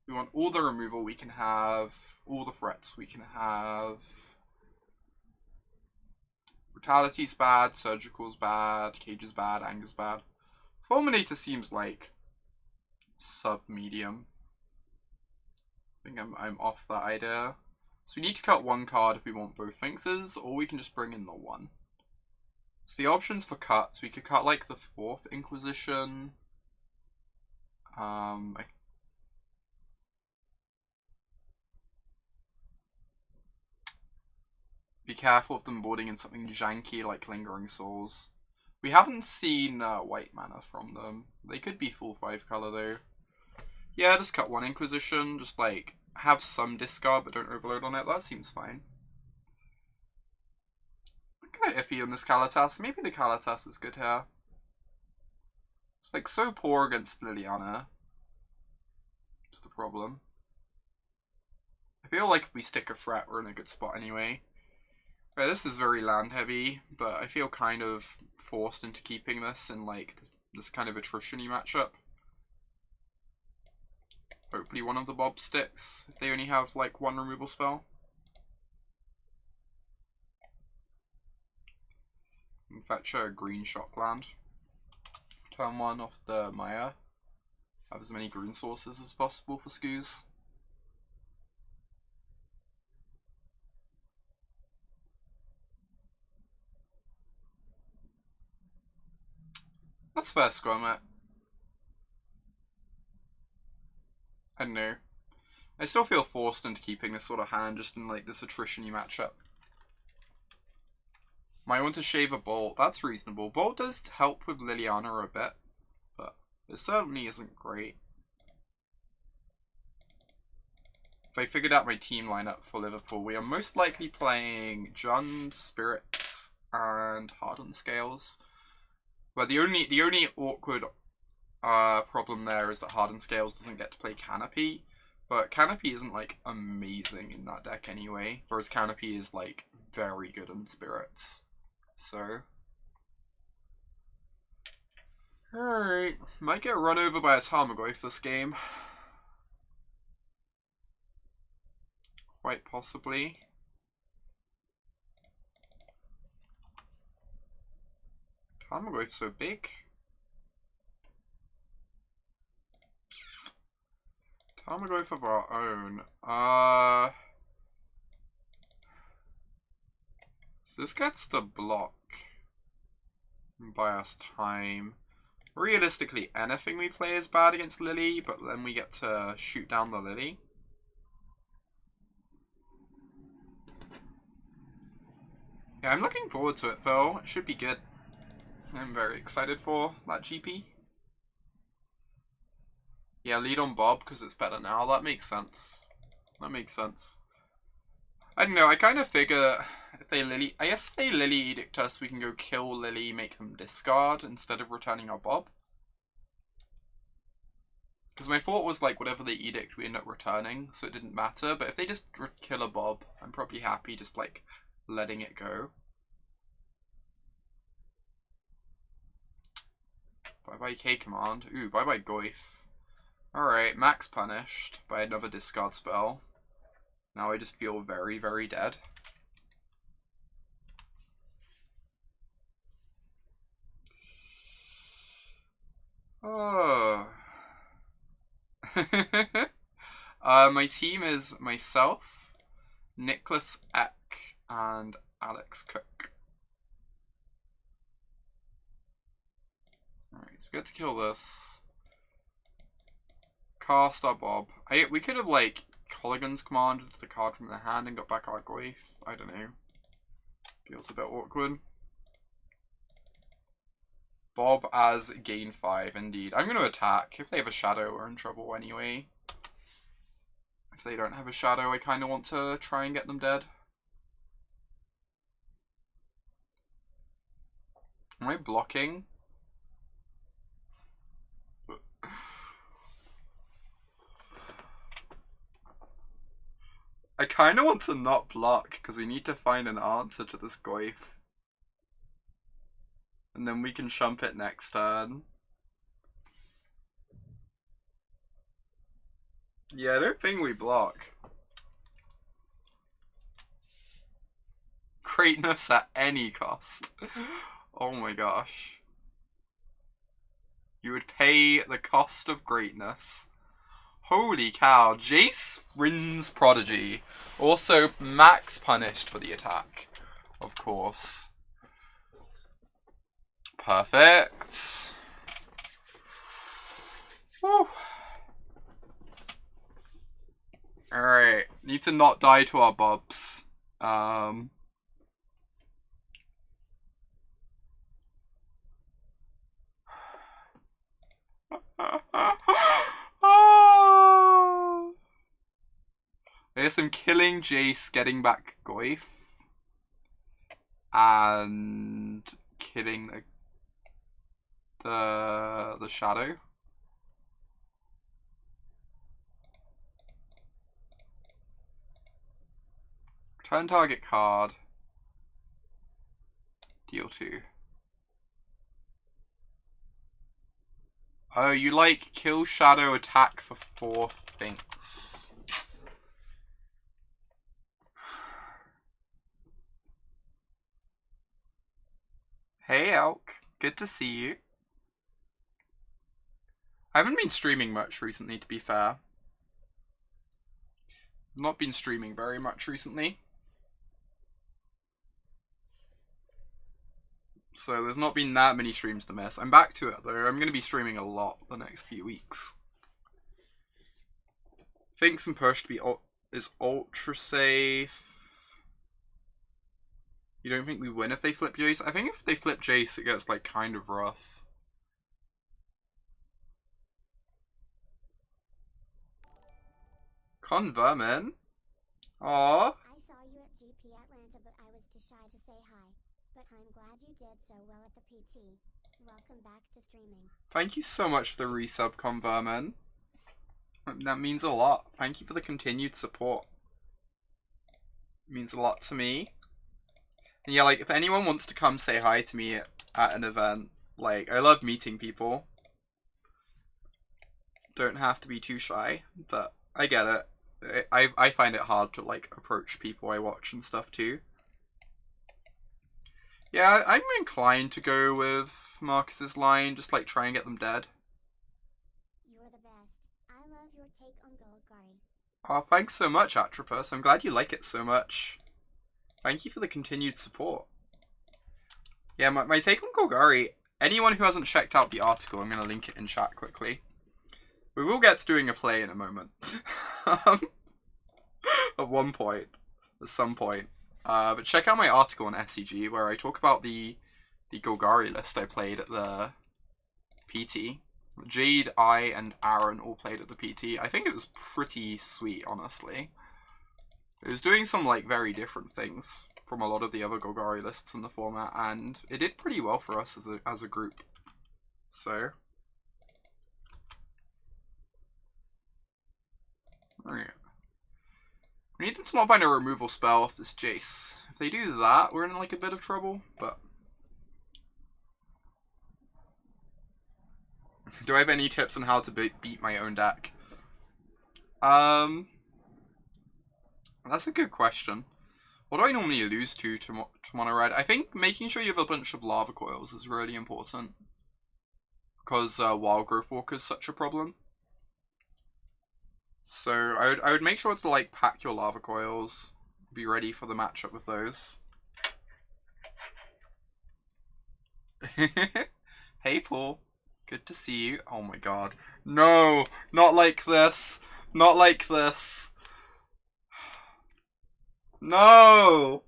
We want all the removal we can have, all the threats we can have. Brutality's bad, Surgical's bad, Cage's bad, Anger's bad. Fulminator seems like sub-medium. I think I'm off that idea. So we need to cut one card if we want both Sphinxes, or we can just bring in the one. So the options for cuts, we could cut like the 4th Inquisition. Be careful of them boarding in something janky like Lingering Souls. We haven't seen white mana from them. They could be full 5 color though. Yeah, just cut one Inquisition. Just like have some discard but don't overload on it. That seems fine. I'm kind of iffy on this Kalitas. Maybe the Kalitas is good here. It's like so poor against Liliana. It's the problem. I feel like if we stick a threat, we're in a good spot anyway. Right, this is very land heavy, but I feel kind of forced into keeping this in like this kind of attrition-y matchup. Hopefully one of the Bobs sticks, if they only have like one removal spell. And fetch a green shock land. Turn 1 off the Mire. Have as many green sources as possible for Skoos. That's fair, Squirmet. I don't know. I still feel forced into keeping this sort of hand just in like this attrition-y matchup. Might want to shave a Bolt. That's reasonable. Bolt does help with Liliana a bit, but it certainly isn't great. If I figured out my team lineup for Liverpool, we are most likely playing Jund, Spirits, and Hardened Scales. But the only awkward problem there is that Hardened Scales doesn't get to play Canopy. But Canopy isn't like amazing in that deck anyway, whereas Canopy is like very good in Spirits. So alright. Might get run over by a Tarmogoyf this game. Quite possibly. Tarmogoyf's so big. Tarmogoyf of our own. So this gets to block and buy us time. Realistically, anything we play is bad against Lily, but then we get to shoot down the Lily. Yeah, I'm looking forward to it, Phil. It should be good. I'm very excited for that GP. Yeah, lead on Bob because it's better now. That makes sense. That makes sense. I don't know. I kind of figure if they Lily... I guess if they Lily Edict us, we can go kill Lily, make them discard instead of returning our Bob. Because my thought was like whatever they Edict, we end up returning, so it didn't matter. But if they just kill a Bob, I'm probably happy just like letting it go. Bye-bye K-Command. Ooh, bye-bye Goyf. Alright, Max punished by another discard spell. Now I just feel very, very dead. Oh. My team is myself, Nicholas Eck, and Alex Cook. Alright, so we get to kill this. Cast our Bob. We could have like Kolaghan's commanded the card from the hand and got back our Goyf. I don't know. Feels a bit awkward. Bob as gain 5, indeed. I'm going to attack. If they have a shadow, we're in trouble anyway. If they don't have a shadow, I kind of want to try and get them dead. Am I blocking? I kind of want to not block, because we need to find an answer to this Goyf. And then we can shump it next turn. Yeah, I don't think we block. Greatness at any cost. Oh my gosh. You would pay the cost of greatness. Holy cow, Jace Rin's Prodigy. Also, max punished for the attack, of course. Perfect. Woo. Alright, need to not die to our bobs. I guess I'm killing Jace, getting back Goyf, and killing the shadow. Turn target card. Deal 2. Oh, you like kill shadow attack for 4 things. Hey Elk, good to see you. I haven't been streaming much recently, to be fair. Not been streaming very much recently. So there's not been that many streams to miss. I'm back to it though. I'm going to be streaming a lot the next few weeks. Finks and push to be is ultra safe. You don't think we win if they flip Jace? I think if they flip Jace, it gets like kind of rough. Convermin. Aww. I saw you at GP Atlanta, but I was too shy to say hi. But I'm glad you did so well at the PT. Welcome back to streaming. Thank you so much for the resub, Convermin. That means a lot. Thank you for the continued support. It means a lot to me. And yeah, like, if anyone wants to come say hi to me at an event, like, I love meeting people. Don't have to be too shy, but I get it. I find it hard to, like, approach people I watch and stuff, too. Yeah, I'm inclined to go with Marcus's line, just, like, try and get them dead. You're the best. I love your take on Golgari. Oh, thanks so much, Atropus. I'm glad you like it so much. Thank you for the continued support. Yeah, my take on Golgari, anyone who hasn't checked out the article, I'm going to link it in chat quickly. We will get to doing a play in a moment. At one point. At some point. But check out my article on SCG where I talk about the Golgari list I played at the PT. Jade, I, and Aaron all played at the PT. I think it was pretty sweet, honestly. It was doing some, like, very different things from a lot of the other Golgari lists in the format, and it did pretty well for us as a group. So... Alright. We need them to not find a removal spell off this Jace. If they do that, we're in, like, a bit of trouble, but... Do I have any tips on how to beat my own deck? That's a good question. What do I normally lose to mono red? I think making sure you have a bunch of lava coils is really important. Because wild growth walker is such a problem. So I would make sure to, like, pack your lava coils. Be ready for the matchup with those. Hey Paul. Good to see you. Oh my god. No! Not like this! Not like this! No!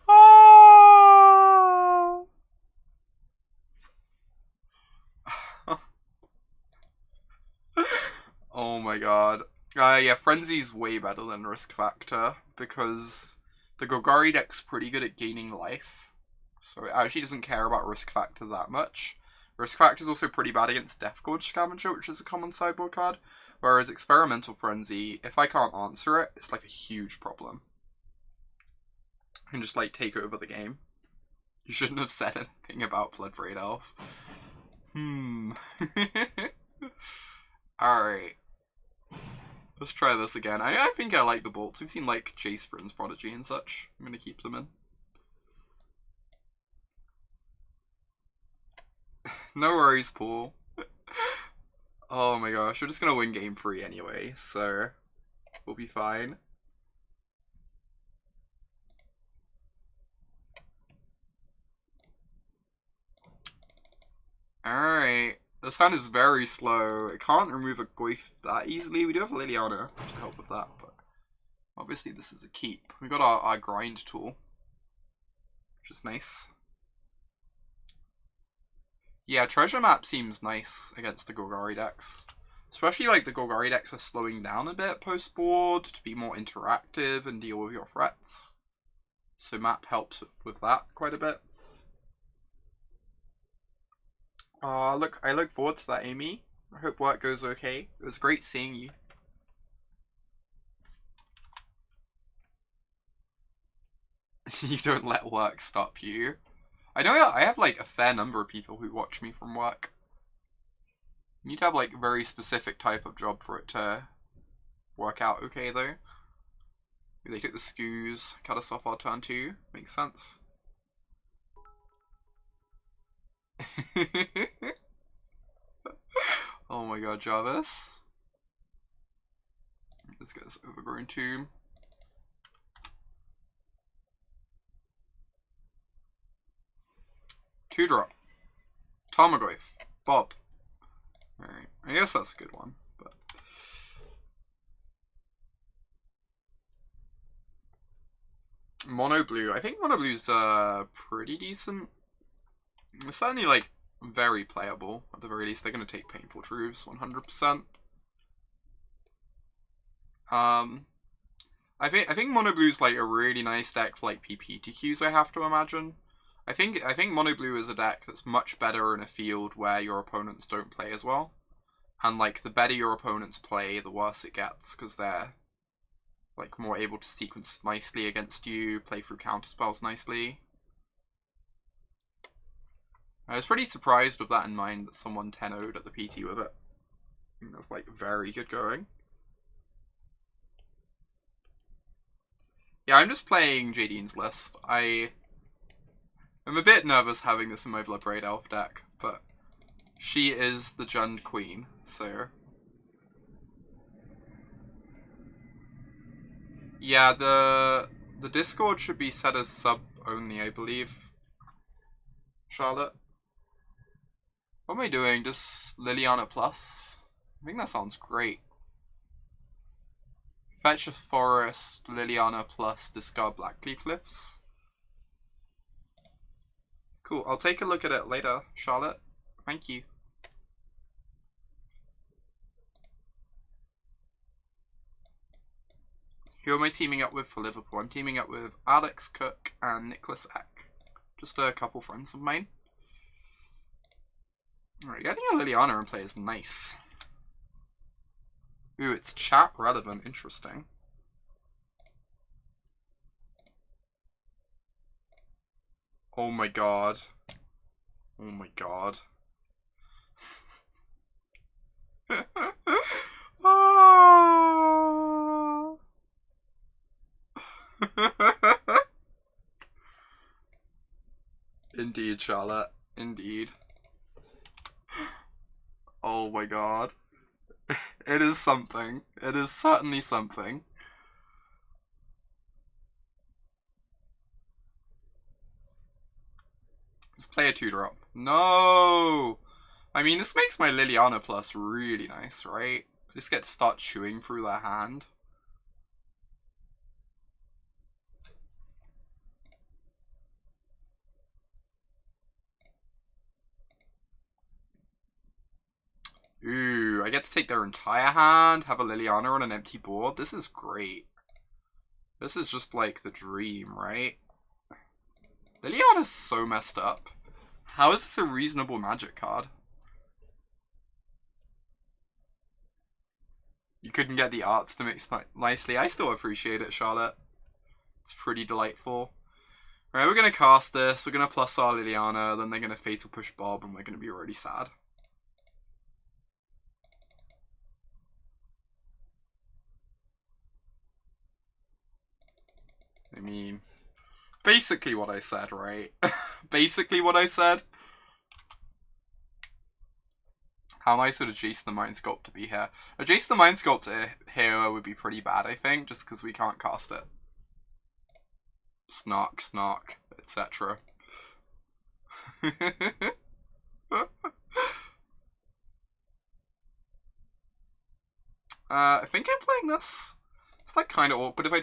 Oh! my god. Yeah, Frenzy's way better than Risk Factor, because the Golgari deck's pretty good at gaining life, so it actually doesn't care about Risk Factor that much. Risk Factor's also pretty bad against Death Gorge Scavenger, which is a common sideboard card, whereas Experimental Frenzy, if I can't answer it, it's like a huge problem. I can just like take over the game. You shouldn't have said anything about Bloodbraid Elf. Alright. Let's try this again. I think I like the bolts. We've seen like Jace Bryn's Prodigy and such. I'm gonna keep them in. No worries, Paul. Oh my gosh, we're just gonna win game 3 anyway, so we'll be fine. Alright. This hand is very slow. It can't remove a Goyf that easily. We do have Liliana to help with that, but obviously this is a keep. We got our grind tool, which is nice. Yeah, Treasure Map seems nice against the Golgari decks. Especially like the Golgari decks are slowing down a bit post-board to be more interactive and deal with your threats. So map helps with that quite a bit. Look, I look forward to that, Amy. I hope work goes okay. It was great seeing you. You don't let work stop you. I know I have like a fair number of people who watch me from work. You need to have like a very specific type of job for it to work out okay though. They took the scoos, cut us off our turn 2. Makes sense. Oh my god, Jarvis. This guy's Overgrown Tomb. Two-drop. Tarmogoyf. Bob. Alright, I guess that's a good one, but... Mono blue. I think mono blue's pretty decent. It's certainly like very playable. At the very least, they're gonna take Painful Truths 100%. I think mono blue's like a really nice deck for like PPTQs, I have to imagine. I think mono blue is a deck that's much better in a field where your opponents don't play as well. And like the better your opponents play, the worse it gets, because they're like more able to sequence nicely against you, play through counterspells nicely. I was pretty surprised with that in mind that someone 10-0'd at the PT with it. I think that's like very good going. Yeah, I'm just playing Jadine's list. I'm a bit nervous having this in my Bloodbraid Elf deck, but she is the Jund Queen, so... Yeah, the Discord should be set as sub only, I believe. Charlotte? What am I doing? Just Liliana plus? I think that sounds great. Fetch a Forest, Liliana plus discard Blackcleave Cliffs. Cool, I'll take a look at it later, Charlotte. Thank you. Who am I teaming up with for Liverpool? I'm teaming up with Alex Cook and Nicholas Eck. Just a couple friends of mine. Alright, getting a Liliana in play is nice. Ooh, it's chat relevant. Interesting. Oh my god. Oh my god. Oh. Indeed, Charlotte. Indeed. Oh my god. It is something. It is certainly something. Let's play a 2-drop. No! I mean, this makes my Liliana plus really nice, right? I just get to start chewing through their hand. Ooh, I get to take their entire hand, have a Liliana on an empty board. This is great. This is just like the dream, right? Liliana's so messed up. How is this a reasonable Magic card? You couldn't get the arts to mix nicely. I still appreciate it, Charlotte. It's pretty delightful. Alright, we're going to cast this. We're going to plus our Liliana. Then they're going to Fatal Push Bob, and we're going to be really sad. I mean, basically what I said, right? Basically what I said. How nice would a Jace the Mind Sculptor be here? A Jace the Mind Sculptor here would be pretty bad, I think, just because we can't cast it. Snark, snark, etc. I think I'm playing this. It's like kind of awkward. If I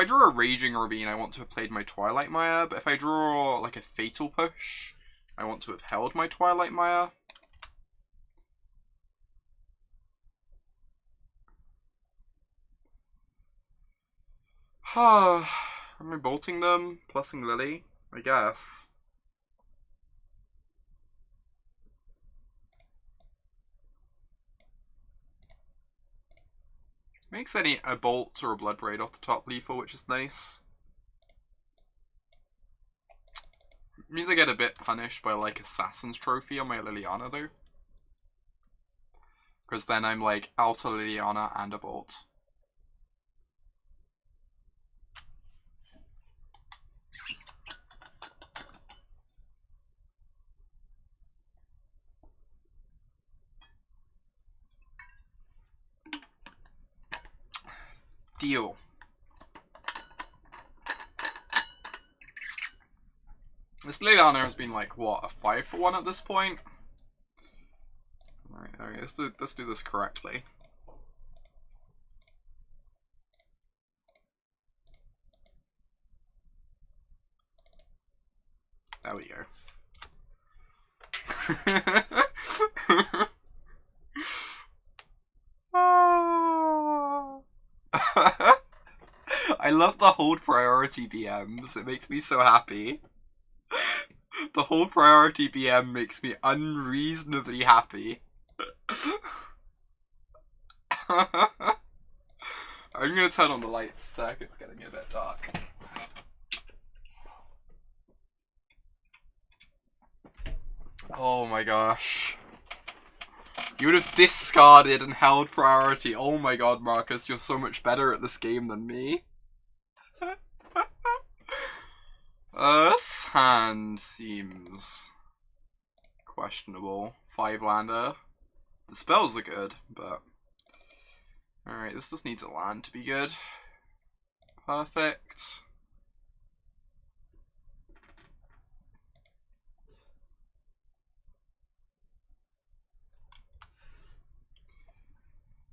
draw a Raging Ravine, I want to have played my Twilight Mire. But if I draw like a Fatal Push, I want to have held my Twilight Mire. Am I bolting them? Plussing Lily? I guess. Makes a bolt or a Bloodbraid off the top lethal, which is nice. It means I get a bit punished by like Assassin's Trophy on my Liliana though. Because then I'm like out a Liliana and a bolt. Deal. This Liliana has been like, what, a 5-for-1 at this point? Alright, let's do this correctly. There we go. I love the hold priority BMs. It makes me so happy. The hold priority BM makes me unreasonably happy. I'm gonna turn on the lights a sec, it's getting a bit dark. Oh my gosh. You would have discarded and held priority. Oh my god, Marcus, you're so much better at this game than me. This hand seems questionable. 5-lander. The spells are good, but... Alright, this just needs a land to be good. Perfect.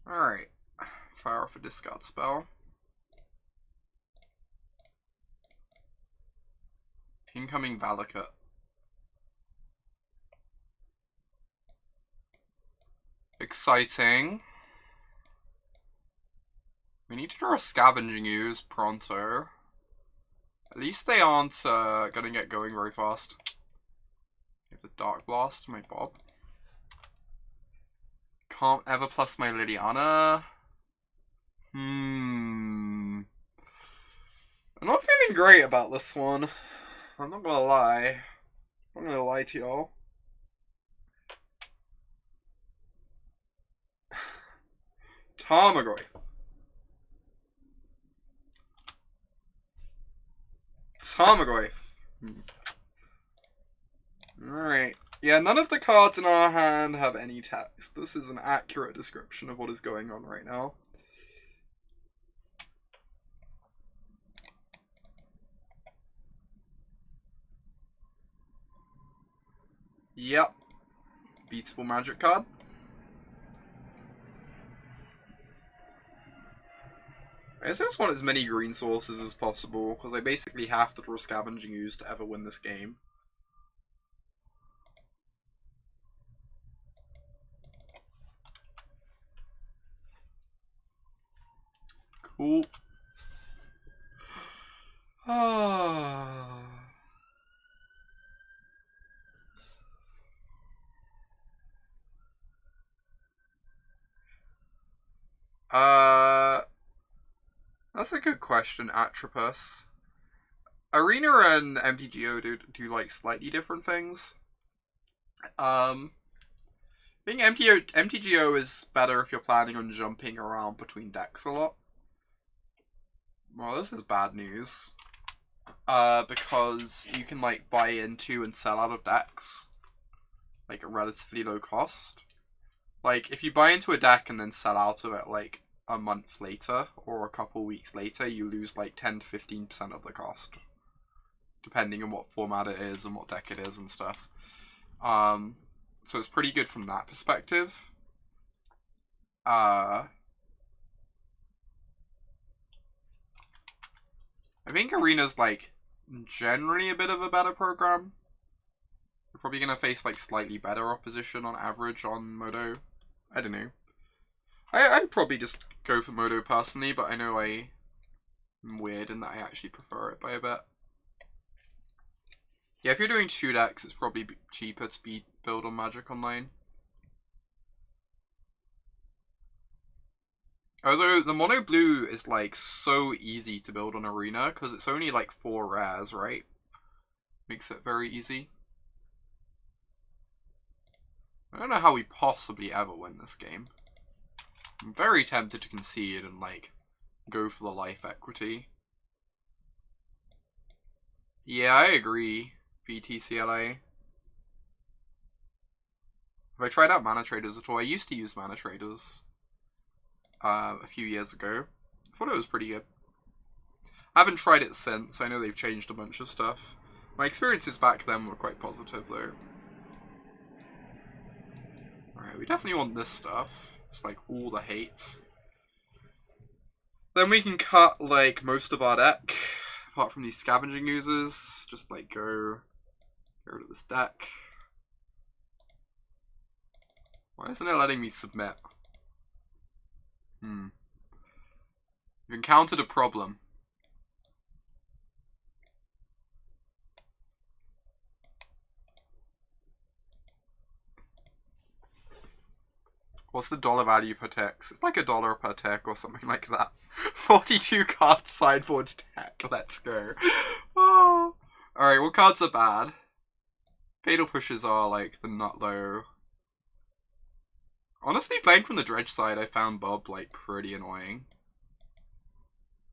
Alright. Fire off a discard spell. Incoming Valakut. Exciting. We need to draw a Scavenging Ooze pronto. At least they aren't gonna get going very fast. Give the Dark Blast to my Bob. Can't ever plus my Liliana. I'm not feeling great about this one. I'm not gonna lie. I'm not gonna lie to y'all. Tarmogoyf. Tarmogoyf. Alright. Yeah, none of the cards in our hand have any text. This is an accurate description of what is going on right now. Yep. Beatable magic card. I just want as many green sources as possible, because I basically have to draw Scavenging Ooze to ever win this game. Cool. Ah. That's a good question, Atropus. Arena and MTGO do like slightly different things. Being MTGO is better if you're planning on jumping around between decks a lot. Well, this is bad news. Because you can like buy into and sell out of decks, like at relatively low cost. Like if you buy into a deck and then sell out of it like a month later or a couple weeks later, you lose like 10 to 15% of the cost, depending on what format it is and what deck it is and stuff. So it's pretty good from that perspective. I think Arena's like generally a bit of a better program. You're probably gonna face like slightly better opposition on average on Modo. I don't know. I'd probably just go for Modo personally, but I know I'm weird in that I actually prefer it by a bit. Yeah, if you're doing 2 decks, it's probably cheaper to build on Magic Online. Although the mono blue is like so easy to build on Arena because it's only like 4 rares, right? Makes it very easy. I don't know how we possibly ever win this game. I'm very tempted to concede and like go for the life equity. Yeah, I agree. BTCLA. Have I tried out Mana Traders at all? I used to use Mana Traders a few years ago. I thought it was pretty good. I haven't tried it since. I know they've changed a bunch of stuff. My experiences back then were quite positive though. Alright, we definitely want this stuff. It's like all the hate. Then we can cut like most of our deck. Apart from these Scavenging Oozes. Just like go to this deck. Why isn't it letting me submit? You've encountered a problem. What's the dollar value per tick? It's like $1 per tick or something like that. 42 card sideboard deck. Let's go. Oh. Alright, what cards are bad? Fatal Pushes are like the nut low. Honestly, playing from the dredge side, I found Bob like pretty annoying.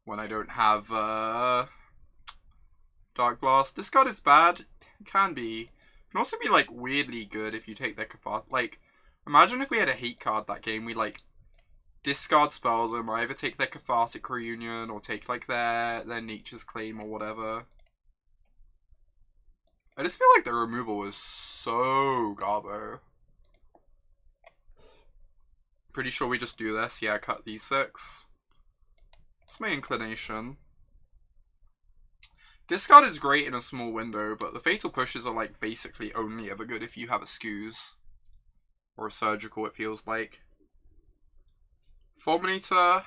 When I don't have Dark Blast. This card is bad. It can be. It can also be like weirdly good if you take their Capath. Like, imagine if we had a hate card that game, we like discard spell them, or either take their Cathartic Reunion, or take like their Nature's Claim or whatever. I just feel like the removal is so garbo. Pretty sure we just do this. Yeah, cut these 6. That's my inclination. Discard is great in a small window, but the Fatal Pushes are like basically only ever good if you have a Scooze. Or a Surgical, it feels like. Fulminator.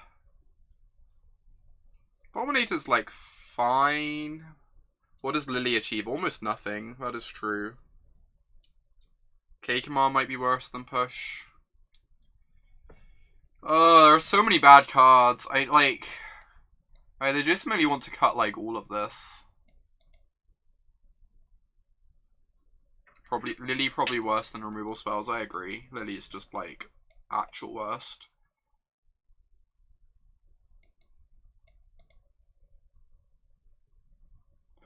Fulminator's like fine. What does Lily achieve? Almost nothing. That is true. K-Command might be worse than Push. There are so many bad cards. I legitimately want to cut like all of this. Lily probably worse than removal spells, I agree. Lily's just like actual worst.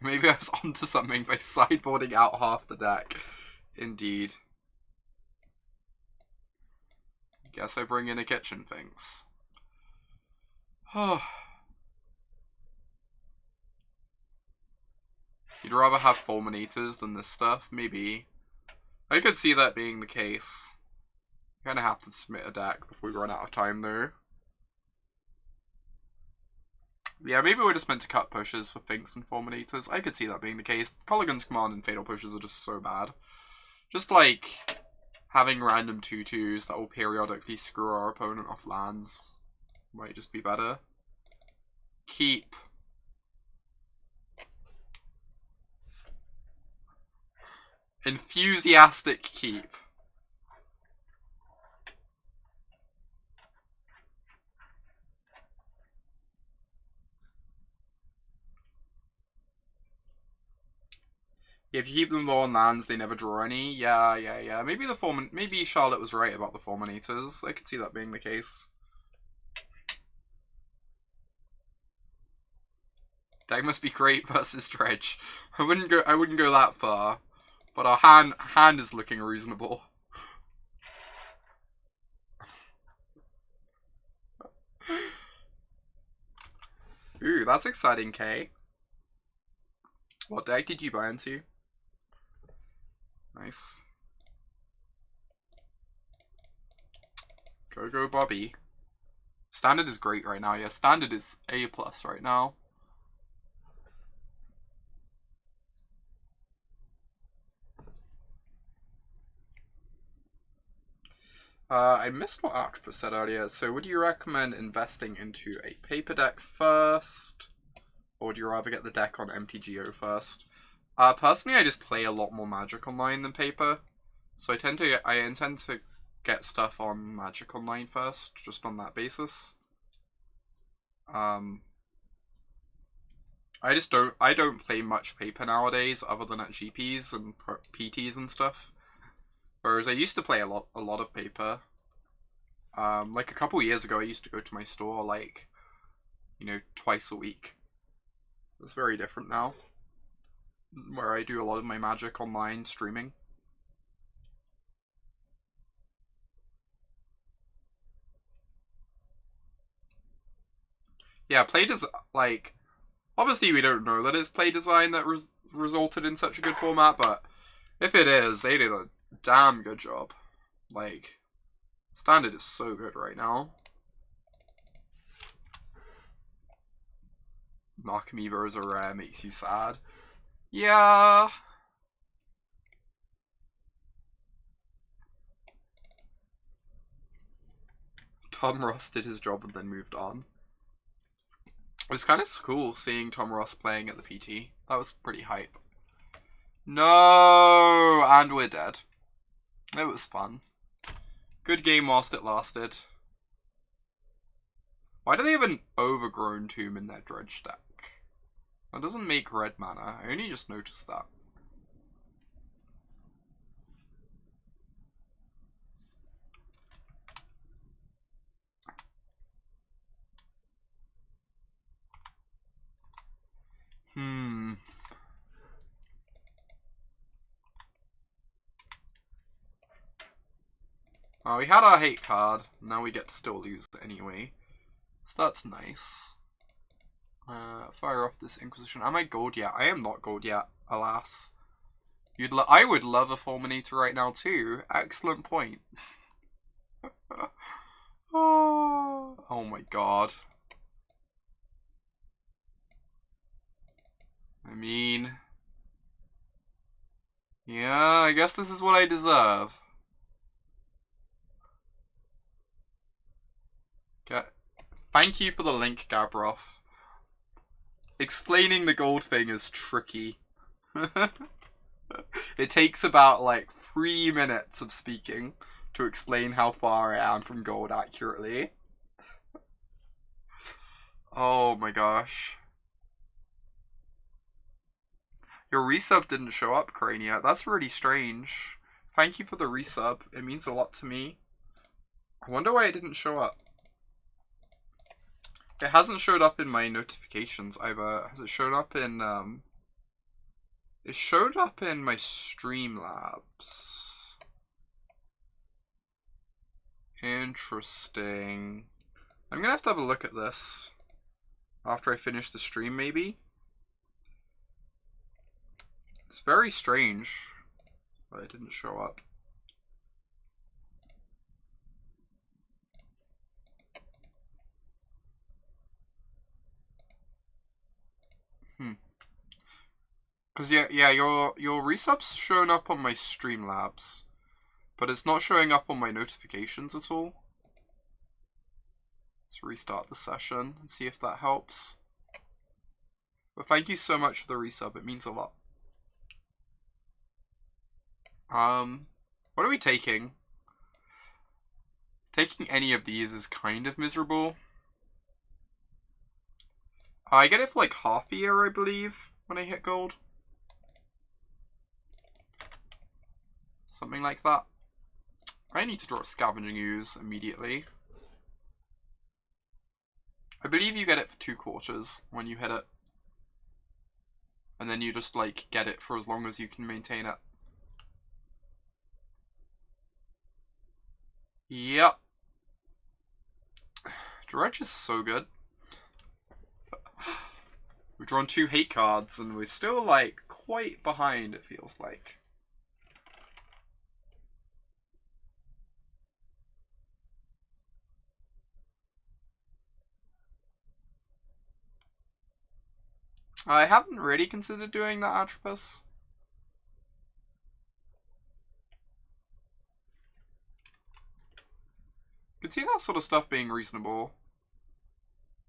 Maybe I was onto something by sideboarding out half the deck. Indeed. Guess I bring in a Kitchen Finks. You'd rather have Fulminators than this stuff? Maybe. I could see that being the case. I'm gonna have to submit a deck before we run out of time though. Yeah, maybe we're just meant to cut pushes for Finks and Fulminators. I could see that being the case. Kolaghan's Command and Fatal Pushes are just so bad. Just like having random 2/2s that will periodically screw our opponent off lands might just be better. Keep. Enthusiastic keep. If you keep them low on lands, they never draw any. Yeah. Maybe Charlotte was right about the Fulminators. I could see that being the case. Deck must be great versus Dredge. I wouldn't go that far, but our hand is looking reasonable. Ooh, that's exciting, Kay. What deck did you buy into? Nice. Go Bobby. Standard is great right now. Yeah, Standard is A+ right now. I missed what Octopus said earlier. So would you recommend investing into a paper deck first? Or would you rather get the deck on MTGO first? Personally, I just play a lot more Magic Online than paper. So I intend to get stuff on Magic Online first, just on that basis. I don't play much paper nowadays, other than at GPs and PTs and stuff. Whereas I used to play a lot of paper. Like a couple years ago, I used to go to my store like, twice a week. It's very different now, where I do a lot of my Magic Online streaming. Yeah, like, obviously we don't know that it's play design that resulted in such a good format, but if it is, they did a damn good job. Like, Standard is so good right now. Narcomoeba is a rare, makes you sad. Yeah. Tom Ross did his job and then moved on. It was kind of cool seeing Tom Ross playing at the PT. That was pretty hype. No! And we're dead. It was fun. Good game whilst it lasted. Why do they have an Overgrown Tomb in their Dredge deck? That doesn't make red mana. I only just noticed that. Oh, we had our hate card. Now we get to still lose it anyway. So that's nice. Fire off this Inquisition. Am I gold yet? I am not gold yet, alas. I would love a Fulminator right now too. Excellent point. Oh my god. I mean... yeah, I guess this is what I deserve. Okay. Thank you for the link, Gabroff. Explaining the gold thing is tricky. It takes about like 3 minutes of speaking to explain how far I am from gold accurately. Oh my gosh. Your resub didn't show up, Crania. That's really strange. Thank you for the resub. It means a lot to me. I wonder why it didn't show up. It hasn't showed up in my notifications either. Has it showed up in, it showed up in my Streamlabs. Interesting. I'm gonna have to have a look at this after I finish the stream, maybe. It's very strange that it didn't show up. Cause yeah, your resub's shown up on my Streamlabs, but it's not showing up on my notifications at all. Let's restart the session and see if that helps. But thank you so much for the resub, it means a lot. What are we taking? Taking any of these is kind of miserable. I get it for like half a year, I believe, when I hit gold. Something like that. I need to draw a Scavenging Ooze immediately. I believe you get it for 2 quarters when you hit it. And then you just like get it for as long as you can maintain it. Yep. Dredge is so good. We've drawn 2 hate cards and we're still like quite behind, it feels like. I haven't really considered doing that Atropos. Could see that sort of stuff being reasonable.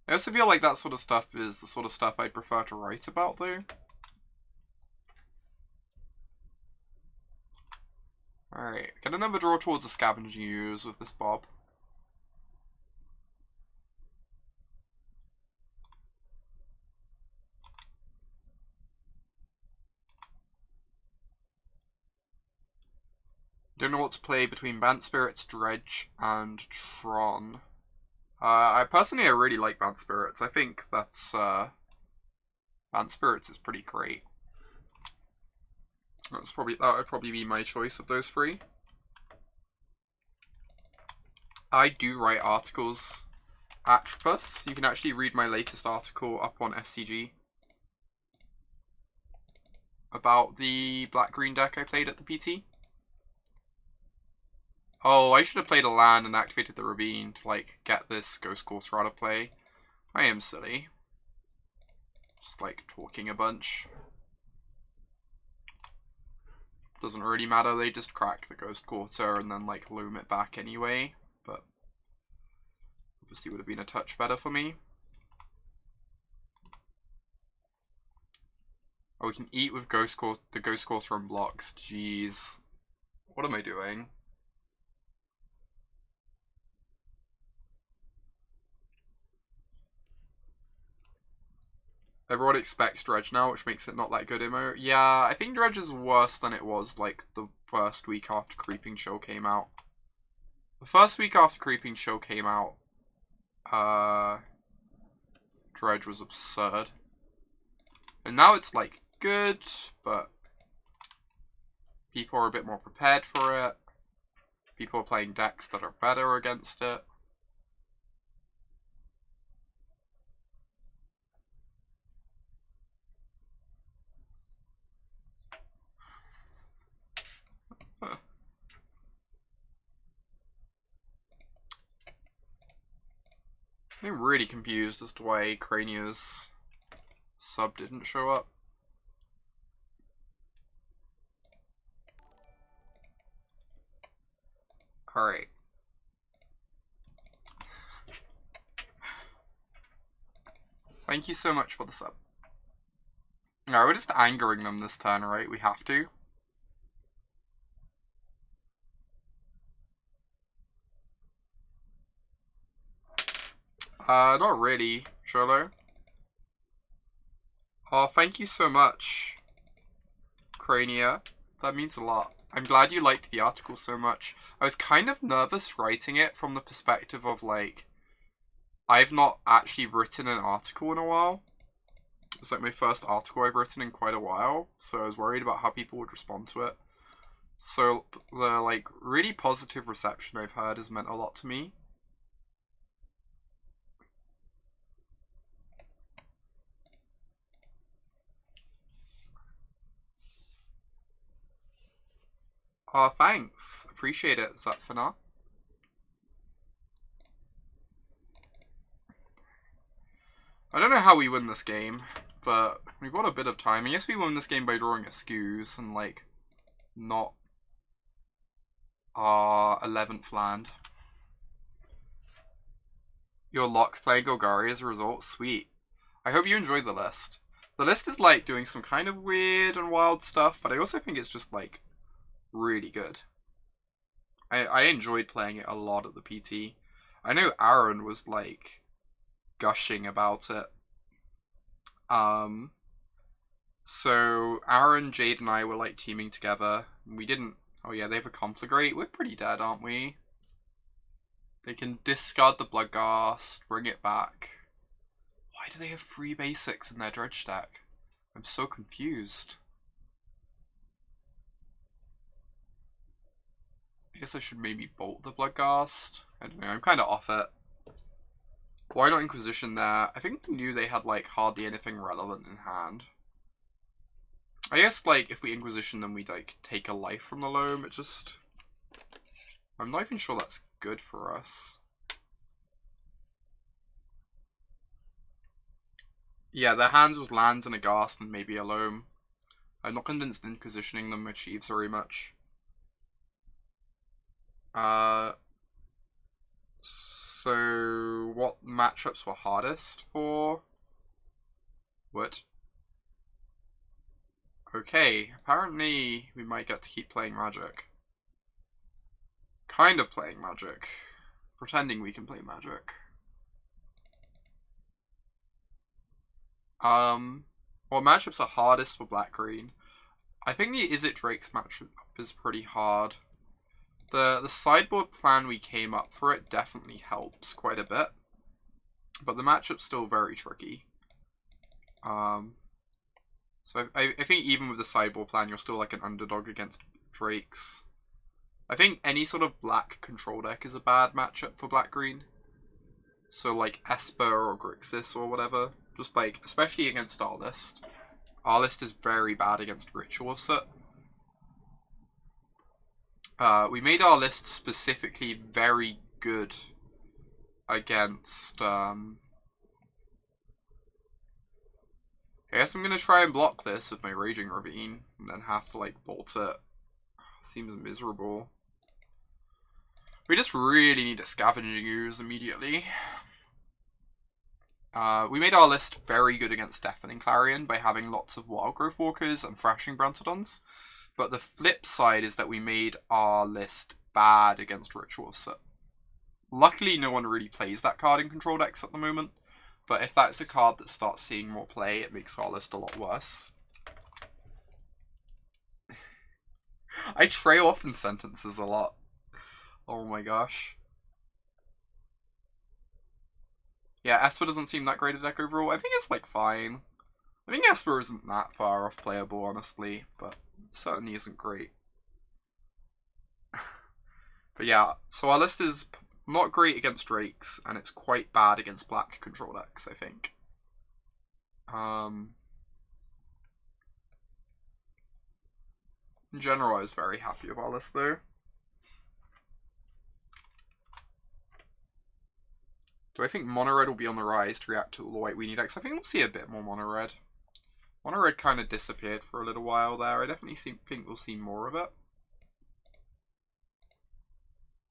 I also feel like that sort of stuff is the sort of stuff I'd prefer to write about, though. Alright, get another draw towards a Scavenging Ooze with this Bob. Don't know what to play between Bant Spirits, Dredge, and Tron. I really like Bant Spirits. I think that's Bant Spirits is pretty great. That would probably be my choice of those 3. I do write articles at Atropos. You can actually read my latest article up on SCG about the black-green deck I played at the PT. Oh, I should have played a land and activated the Ravine to, like, get this Ghost Quarter out of play. I am silly. Just, like, talking a bunch. Doesn't really matter, they just crack the Ghost Quarter and then, like, loom it back anyway. But obviously would have been a touch better for me. Oh, we can eat with the Ghost Quarter and blocks. Jeez. What am I doing? Everyone expects Dredge now, which makes it not that good immo. Yeah, I think Dredge is worse than it was, like, the first week after Creeping Chill came out. The first week after Creeping Chill came out, Dredge was absurd. And now it's, like, good, but people are a bit more prepared for it. People are playing decks that are better against it. I'm really confused as to why Crania's sub didn't show up. Alright. Thank you so much for the sub. Alright, we're just angering them this turn, right? We have to. Not really, Sholo. Oh, thank you so much, Crania. That means a lot. I'm glad you liked the article so much. I was kind of nervous writing it from the perspective of, like, I've not actually written an article in a while. It's like my first article I've written in quite a while, so I was worried about how people would respond to it. So the, like, really positive reception I've heard has meant a lot to me. Oh, thanks. Appreciate it, Zutfana. I don't know how we win this game, but we've got a bit of time. I guess we won this game by drawing a Skews and, like, not our 11th land. Your lock playing Golgari as a result? Sweet. I hope you enjoyed the list. The list is like doing some kind of weird and wild stuff, but I also think it's just like really good. I enjoyed playing it a lot at the PT. I know Aaron was like gushing about it. So Aaron, Jade, and I were like teaming together. We didn't. Oh yeah, they have a conflagrate. We're pretty dead, aren't we? They can discard the Bloodghast, bring it back. Why do they have 3 basics in their dredge deck? I'm so confused. I guess I should maybe bolt the Bloodghast. I don't know, I'm kind of off it. Why not Inquisition there? I think we knew they had like hardly anything relevant in hand. I guess like if we Inquisition them, we'd like take a life from the loam. It just... I'm not even sure that's good for us. Yeah, their hands was lands and a ghast and maybe a loam. I'm not convinced Inquisitioning them achieves very much. So what matchups were hardest for what? Okay, apparently we might get to keep playing Magic. Kind of playing Magic. Pretending we can play Magic. What matchups are hardest for Black-Green? I think the Is It Drake's matchup is pretty hard. The sideboard plan we came up for it definitely helps quite a bit. But the matchup's still very tricky. So I think even with the sideboard plan, you're still like an underdog against Drakes. I think any sort of black control deck is a bad matchup for Black-Green. So like Esper or Grixis or whatever. Just like, especially against our list. Our list is very bad against Ritual of Soot. We made our list specifically very good against... I guess I'm going to try and block this with my Raging Ravine, and then have to, like, bolt it. Seems miserable. We just really need a Scavenging Ooze immediately. We made our list very good against Deafening Clarion by having lots of Wildgrowth Walkers and Thrashing Brontodons. But the flip side is that we made our list bad against Ritual of Soot. Luckily, no one really plays that card in control decks at the moment. But if that's a card that starts seeing more play, it makes our list a lot worse. I trail off in sentences a lot. Oh my gosh. Yeah, Esper doesn't seem that great a deck overall. I think it's like fine. I think Esper isn't that far off playable, honestly, but it certainly isn't great. But yeah, so our list is not great against Drakes, and it's quite bad against black control decks, I think. In general, I was very happy with our list, though. Do I think Mono Red will be on the rise to react to all the white weenie decks? I think we'll see a bit more Mono Red. Mono Red kind of disappeared for a little while there. I definitely think we'll see more of it.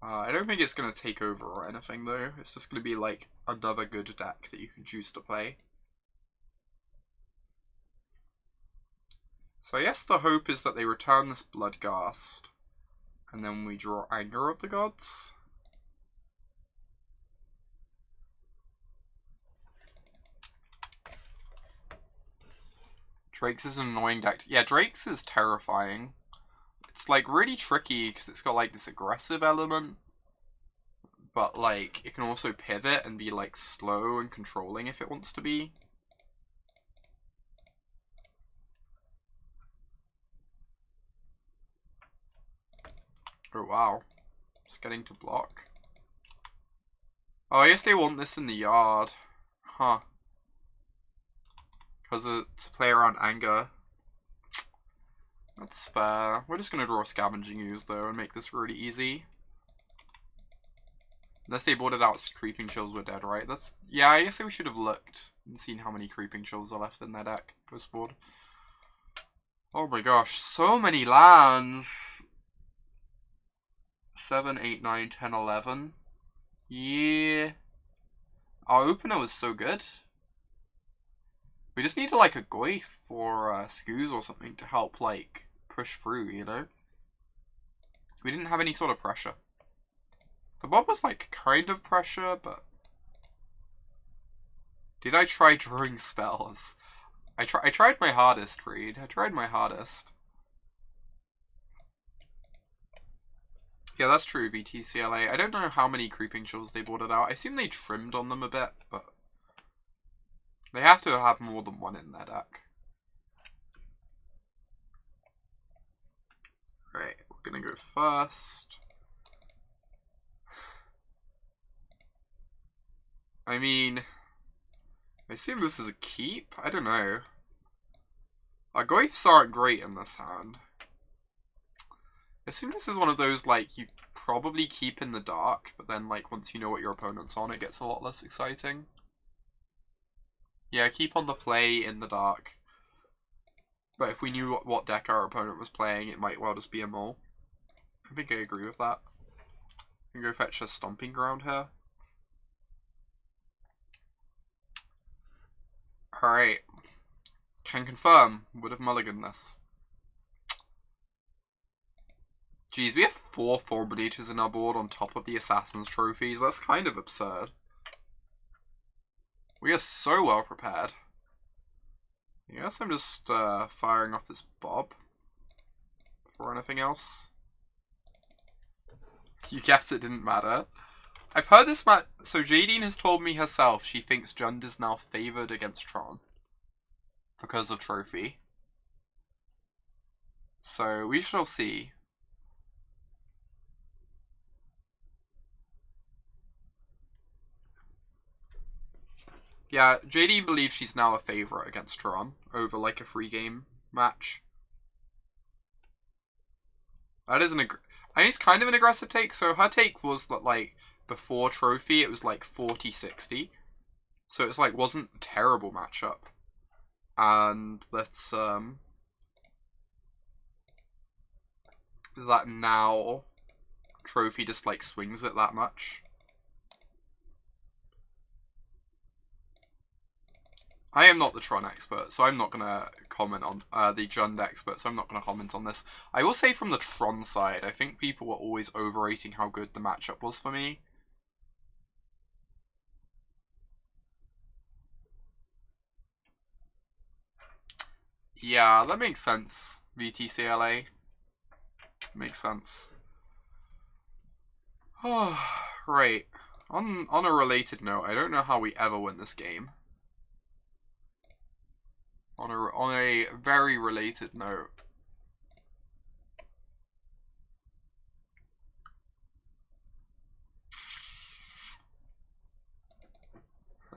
I don't think it's going to take over or anything, though. It's just going to be like another good deck that you can choose to play. So I guess the hope is that they return this Bloodghast, and then we draw Anger of the Gods. Drake's is an annoying deck. Yeah, Drake's is terrifying. It's like really tricky because it's got like this aggressive element, but like it can also pivot and be like slow and controlling if it wants to be. Oh wow, just getting to block. Oh, I guess they want this in the yard, huh? Because it's to play around Anger. That's fair. We're just going to draw Scavenging Ooze, though, and make this really easy. Unless they boarded out Creeping Chills were dead, right? That's... Yeah, I guess we should have looked and seen how many Creeping Chills are left in their deck post-board. Oh my gosh, so many lands! 7, 8, 9, 10, 11. Yeah. Our opener was so good. We just need like a Goyf or Scooze or something to help like push through, you know? We didn't have any sort of pressure. The mob was like kind of pressure, but... Did I try drawing spells? I tried my hardest, Reed. I tried my hardest. Yeah, that's true, BTCLA. I don't know how many Creeping Chills they boarded out. I assume they trimmed on them a bit, but... They have to have more than one in their deck. Right, we're gonna go first. I mean... I assume this is a keep? I don't know. Our Goyfs aren't great in this hand. I assume this is one of those, like, you probably keep in the dark, but then, like, once you know what your opponent's on, it gets a lot less exciting. Yeah, keep on the play in the dark. But if we knew what deck our opponent was playing, it might well just be a mole. I think I agree with that. I can go fetch a Stomping Ground here. Alright. Can confirm. Would have mulliganed this. Jeez, we have 4 Fulminators in our board on top of the Assassin's Trophies. That's kind of absurd. We are so well prepared. I guess I'm just firing off this Bob. Before anything else. You guess it didn't matter. I've heard this so Jadine has told me herself she thinks Jund is now favoured against Tron. Because of Trophy. So we shall see. Yeah, JD believes she's now a favourite against Tron over like a free game match. That is I think it's kind of an aggressive take. So her take was that like before Trophy it was like 40-60. So it's like wasn't a terrible matchup. And that's that now Trophy just like swings it that much. I am not the Tron expert, so I'm not going to comment on the Jund expert, so I'm not going to comment on this. I will say from the Tron side, I think people were always overrating how good the matchup was for me. Yeah, that makes sense, VTCLA. Makes sense. Oh, right. On a related note, I don't know how we ever win this game. On a very related note.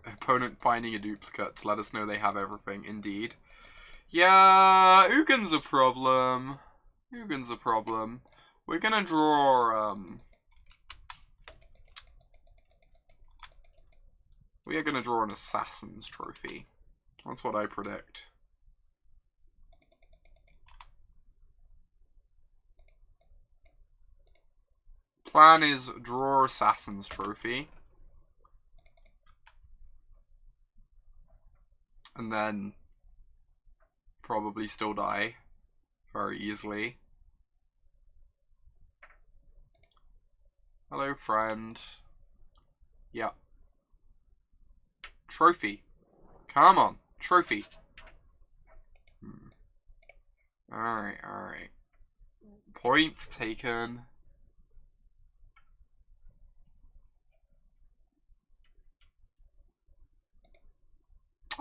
Opponent finding a duplicate to let us know they have everything, indeed. Yeah, Ugin's a problem. Ugin's a problem. We're gonna draw, we are gonna draw an Assassin's Trophy. That's what I predict. Plan is draw Assassin's Trophy. And then probably still die very easily. Hello, friend. Yeah. Trophy. Come on. Trophy. Alright, alright. Points taken.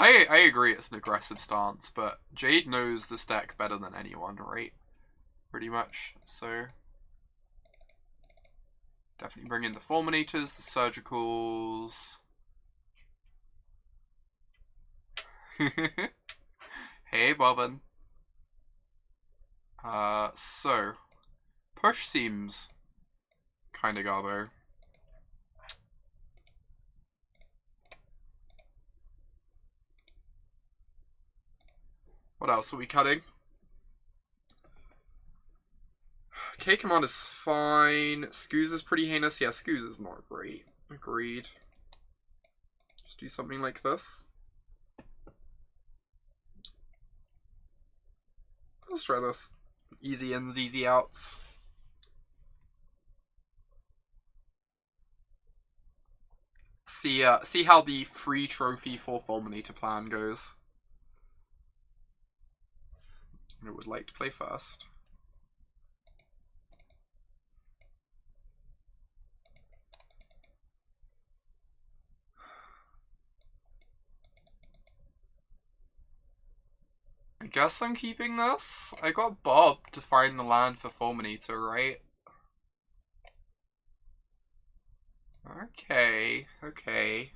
I agree it's an aggressive stance, but Jade knows this deck better than anyone, right? Pretty much, so... Definitely bring in the Fulminators, the Surgicals... Hey, Bobbin. So... Push seems... kinda garbo. What else are we cutting? K command is fine. Scooze is pretty heinous. Yeah, Scooze is not great. Agreed. Just do something like this. Let's try this. Easy ins, easy outs. See how the free trophy for Fulminator plan goes. I would like to play first. I guess I'm keeping this. I got Bob to find the land for Fulminator, right? Okay, okay.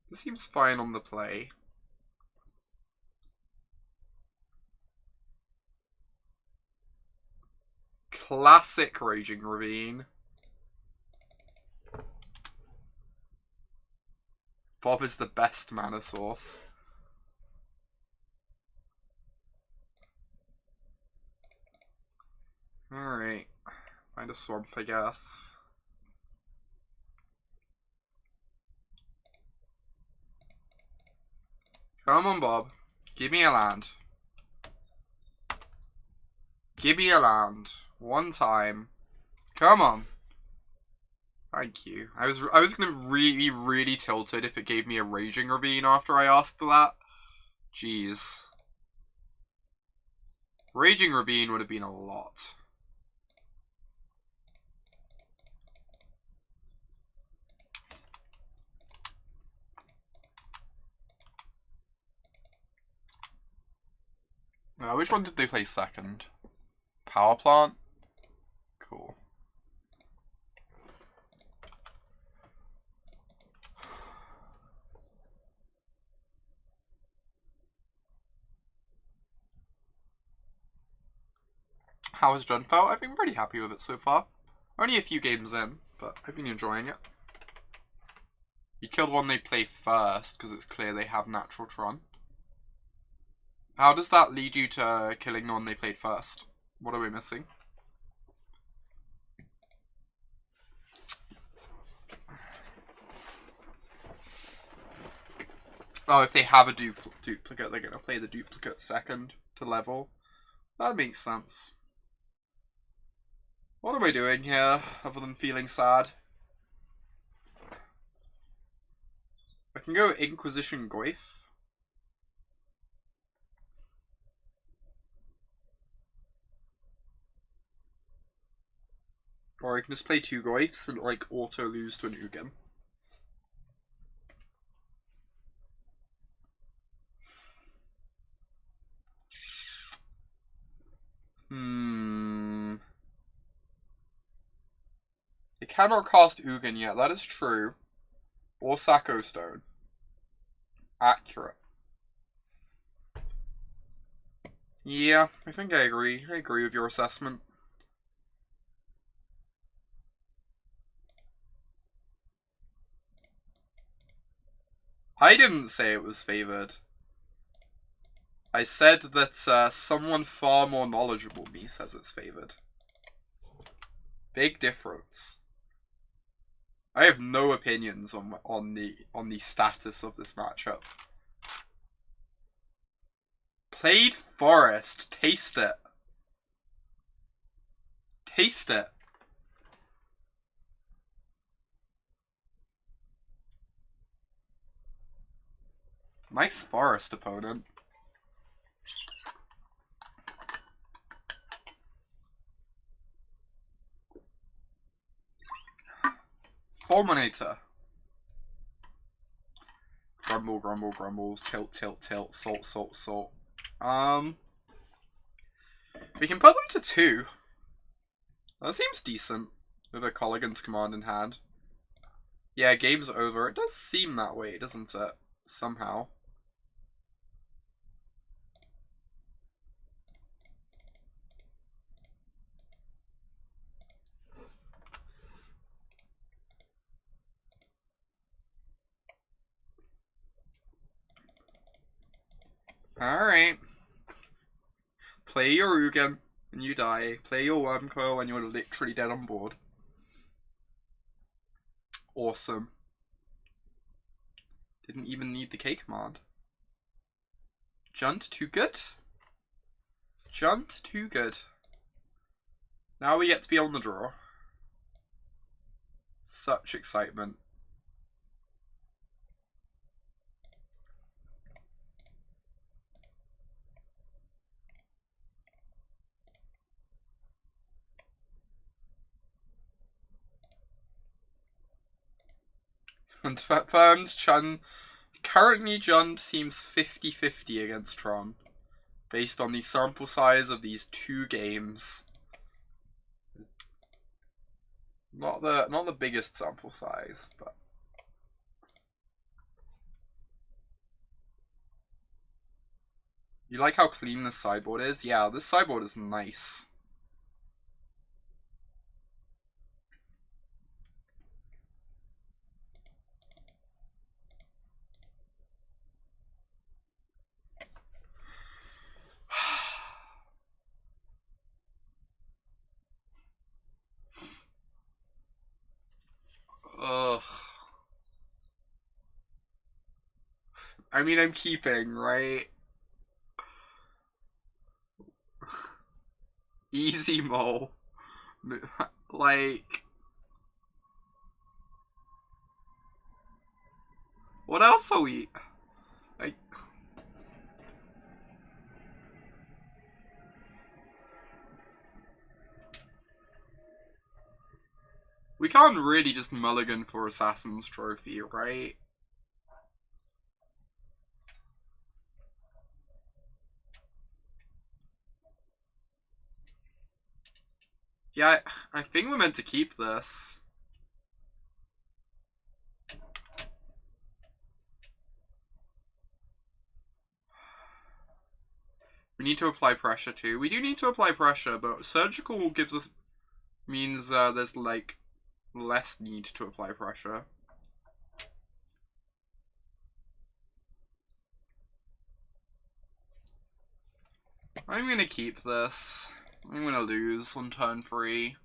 This seems fine on the play. Classic Raging Ravine. Bob is the best mana source. Alright. Find a swamp, I guess. Come on, Bob. Give me a land. Give me a land. One time. Come on. Thank you. I was gonna be really tilted if it gave me a Raging Ravine after I asked for that. Jeez. Raging Ravine would have been a lot. Which one did they play second? Power plant? Cool. How has John felt? I've been pretty happy with it so far. Only a few games in, but I've been enjoying it. You kill the one they play first, because it's clear they have natural Tron. How does that lead you to killing the one they played first? What are we missing? Oh, if they have a duplicate, they're going to play the duplicate second to level. That makes sense. What am I doing here, other than feeling sad? I can go Inquisition Goyf. Or I can just play 2 Goyfs and like auto lose to an Ugin. They cannot cast Ugin yet, that is true. Or Sacco Stone. Accurate. Yeah, I think I agree. I agree with your assessment. I didn't say it was favoured. I said that someone far more knowledgeable than me says it's favoured. Big difference. I have no opinions on the status of this matchup. Played Forest. Taste it. Taste it. Nice Forest opponent. Fulminator. Grumble, grumble, grumble. Tilt, tilt, tilt. Salt, salt, salt. We can put them to 2. That seems decent. With a Kolaghan's command in hand. Yeah, game's over. It does seem that way, doesn't it? Somehow. Alright. Play your Ugin and you die. Play your Wormcoil and you're literally dead on board. Awesome. Didn't even need the K command. Junt, too good? Junt, too good. Now we get to be on the draw. Such excitement. Confirmed, currently Junt seems 50-50 against Tron, based on the sample size of these 2 games. Not the biggest sample size, but you like how clean this sideboard is? Yeah, this sideboard is nice. Ugh. I mean, I'm keeping, right? Easy mo. Like, what else are we? Like, we can't really just mulligan for Assassin's Trophy, right? Yeah, I think we're meant to keep this. We need to apply pressure too. We do need to apply pressure, but surgical gives us means there's like less need to apply pressure. I'm gonna keep this. I'm gonna lose on turn 3.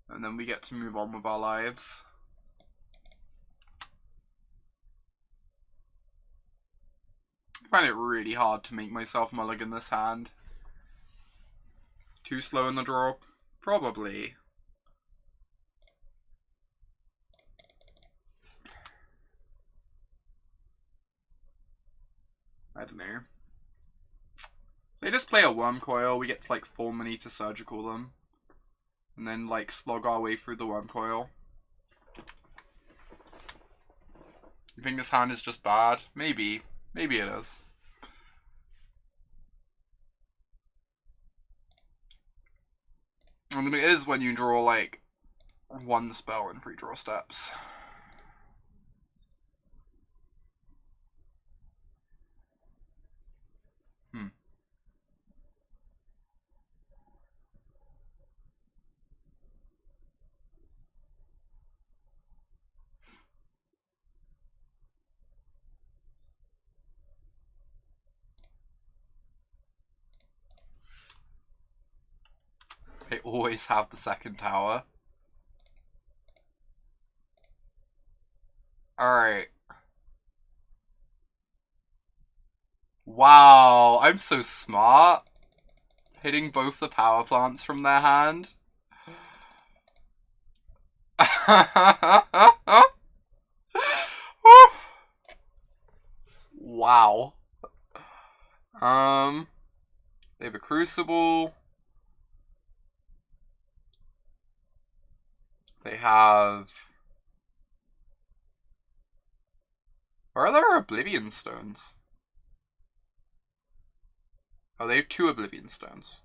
And then we get to move on with our lives. I find it really hard to make myself mulligan this hand. Too slow in the draw? Probably. I don't know. They just play a Worm Coil, we get to like Fulminator Surgical them. And then like slog our way through the Worm Coil. You think this hand is just bad? Maybe. Maybe it is. I mean, it is when you draw like 1 spell in 3 draw steps. They always have the second tower. Alright. Wow, I'm so smart. Hitting both the power plants from their hand. Wow. They have a Crucible. They have... Where are their Oblivion Stones? Oh, they have 2 Oblivion Stones.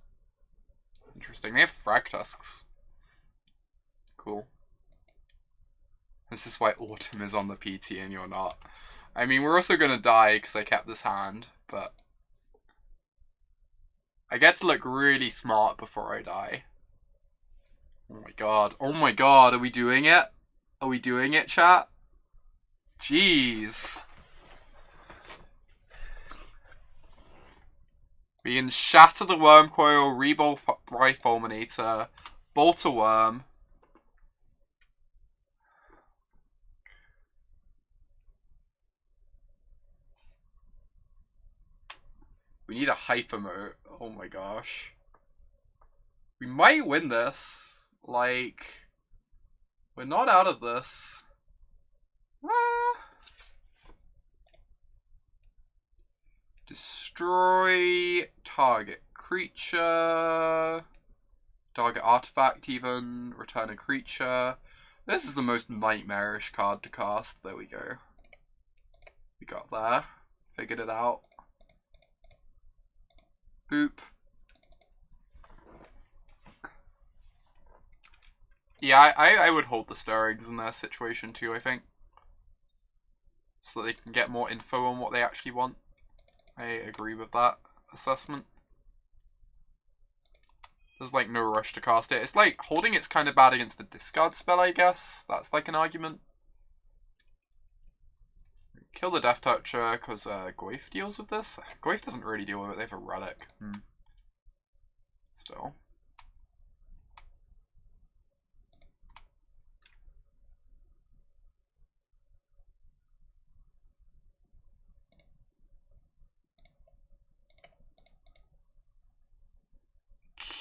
Interesting. They have Frag Tusks. Cool. This is why Autumn is on the PT and you're not. I mean, we're also gonna die because I kept this hand, but... I get to look really smart before I die. Oh my god. Oh my god, are we doing it? Are we doing it, chat? Jeez. We can shatter the Worm Coil, Rebolt Fulminator, Bolt a Worm. We need a hyper mode. Oh my gosh. We might win this. Like, we're not out of this. Destroy target creature. Target artifact even. Return a creature. This is the most nightmarish card to cast. There we go. We got there. Figured it out. Boop. Yeah, I would hold the stirrings in their situation too, I think. So that they can get more info on what they actually want. I agree with that assessment. There's like no rush to cast it. It's like holding it's kind of bad against the discard spell, I guess. That's like an argument. Kill the Death Toucher because Goyf deals with this. Goyf doesn't really deal with it. They have a relic. Still.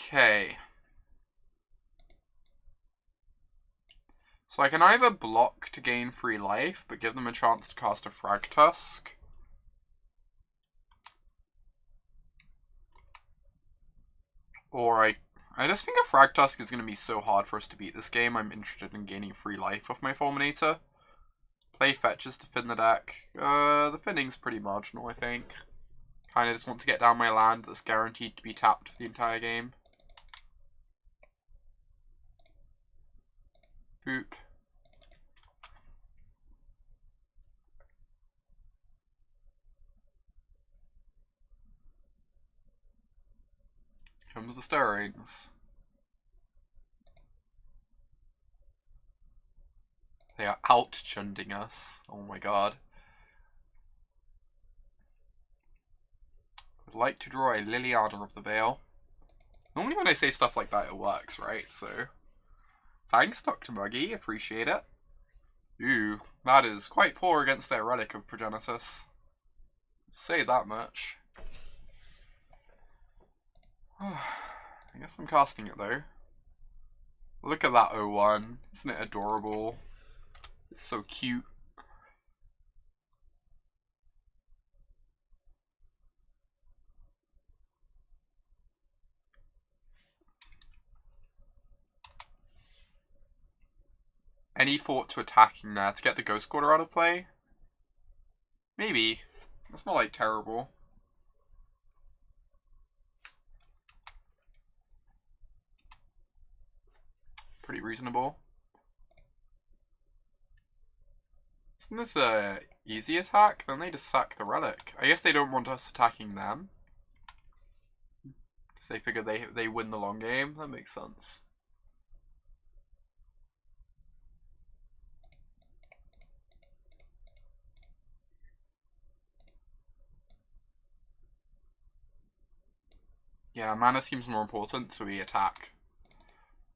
Okay. So I can either block to gain free life, but give them a chance to cast a Frag Tusk. Or I just think a Frag Tusk is going to be so hard for us to beat this game, I'm interested in gaining free life off my Fulminator. Play fetches to fin the deck. The finning's pretty marginal, I think. Kinda just want to get down my land that's guaranteed to be tapped for the entire game. Boop. Comes the stirrings. They are out-chunding us. Oh my god. I'd like to draw a Liliana of the Veil. Normally when I say stuff like that, it works, right? So, thanks, Dr. Muggy. Appreciate it. Ooh, that is quite poor against their Relic of Progenitus. Say that much. I guess I'm casting it though. Look at that 0-1. Isn't it adorable? It's so cute. Any thought to attacking there to get the Ghost Quarter out of play? Maybe. That's not like terrible. Pretty reasonable. Isn't this a easy attack? Then they just sack the relic. I guess they don't want us attacking them. Because they figure they win the long game. That makes sense. Yeah, mana seems more important, so we attack.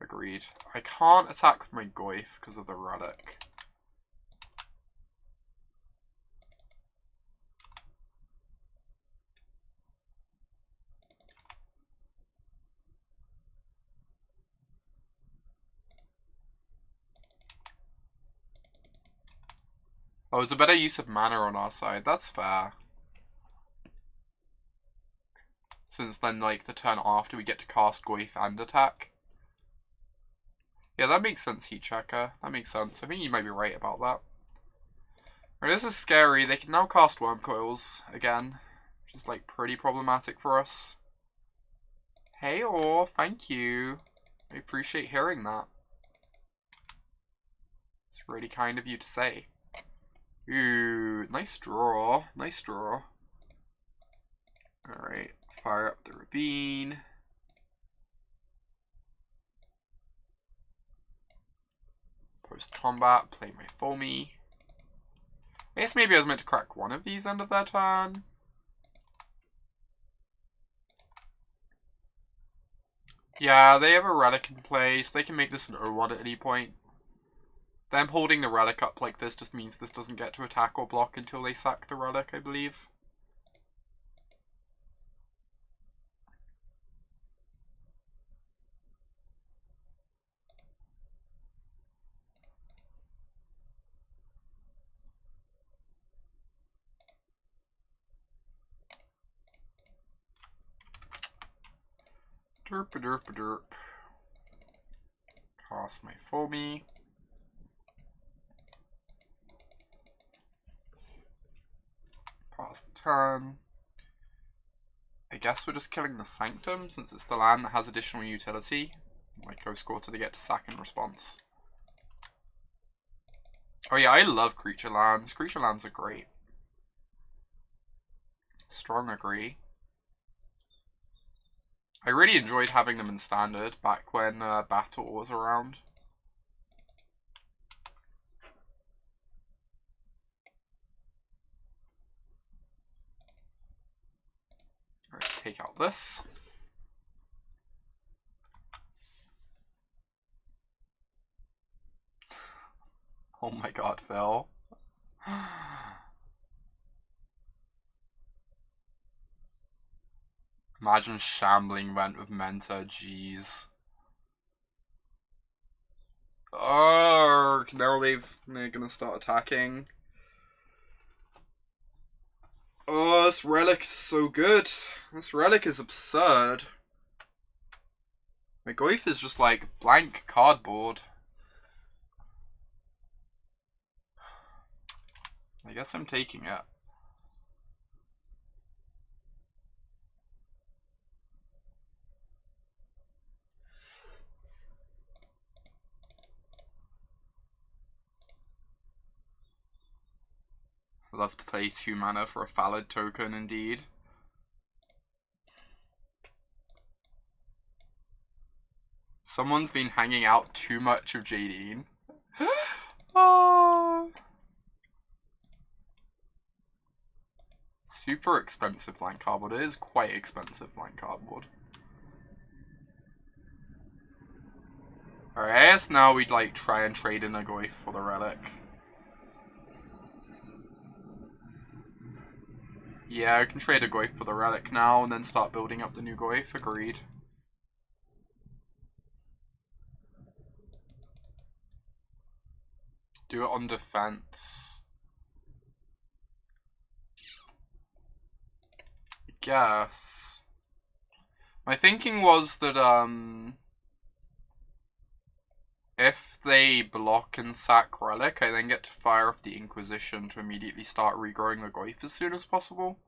Agreed. I can't attack with my Goyf because of the relic. Oh, it's a better use of mana on our side. That's fair. Since then, like, the turn after, we get to cast Goyf and attack. Yeah, that makes sense, Heat Checker. That makes sense. I think you might be right about that. Alright, this is scary. They can now cast Worm Coils again, which is, like, pretty problematic for us. Hey, oh, thank you. I appreciate hearing that. It's really kind of you to say. Ooh, nice draw. Nice draw. Alright, fire up the Ravine. Post-combat, play my Foamy. I guess maybe I was meant to crack one of these end of their turn. Yeah, they have a relic in play, so they can make this an 0-1 at any point. Them holding the relic up like this just means this doesn't get to attack or block until they sack the relic, I believe. Derp derp derp. Cast my foamy. Pass the turn. I guess we're just killing the Sanctum since it's the land that has additional utility. Like Ghost Quarter to get to sack in response. Oh yeah, I love creature lands. Creature lands are great. Strong agree. I really enjoyed having them in Standard back when Battle was around. Alright, take out this. Oh my god, Phil. Imagine shambling went with Mentor, jeez. Oh, now they're gonna start attacking. Oh, this relic is so good. This relic is absurd. My Goyf is just like blank cardboard. I guess I'm taking it. I'd love to pay 2 mana for a Valid token, indeed. Someone's been hanging out too much of Jadine. Oh. Super expensive blank cardboard. It is quite expensive blank cardboard. Alright, I guess now we'd like try and trade in a Goyf for the relic. Yeah, I can trade a Goyf for the relic now and then start building up the new Goyf. Agreed. Do it on defense. I guess. My thinking was that, if they block and sack relic, I then get to fire up the Inquisition to immediately start regrowing the Goyf as soon as possible.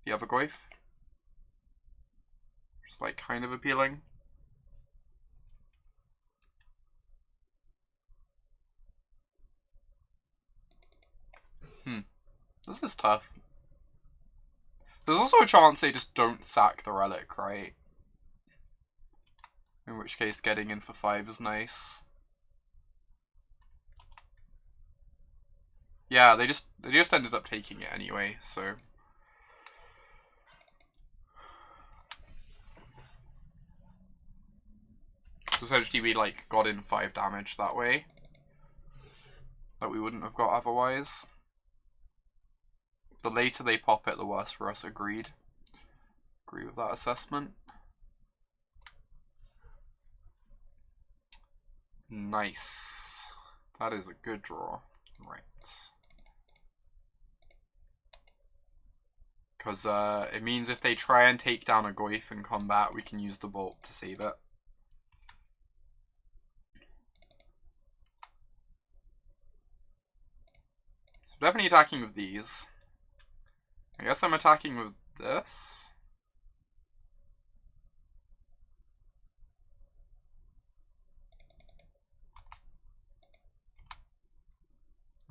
The other Goyf. Just like kind of appealing. This is tough. There's also a chance they just don't sack the relic, right? In which case getting in for 5 is nice. Yeah, they just ended up taking it anyway, so. So essentially we like got in 5 damage that way. That we wouldn't have got otherwise. The later they pop it, the worse for us, agreed. Agree with that assessment. Nice. That is a good draw. Right. Because it means if they try and take down a Goyf in combat, we can use the bolt to save it. So definitely attacking with these. I guess I'm attacking with this.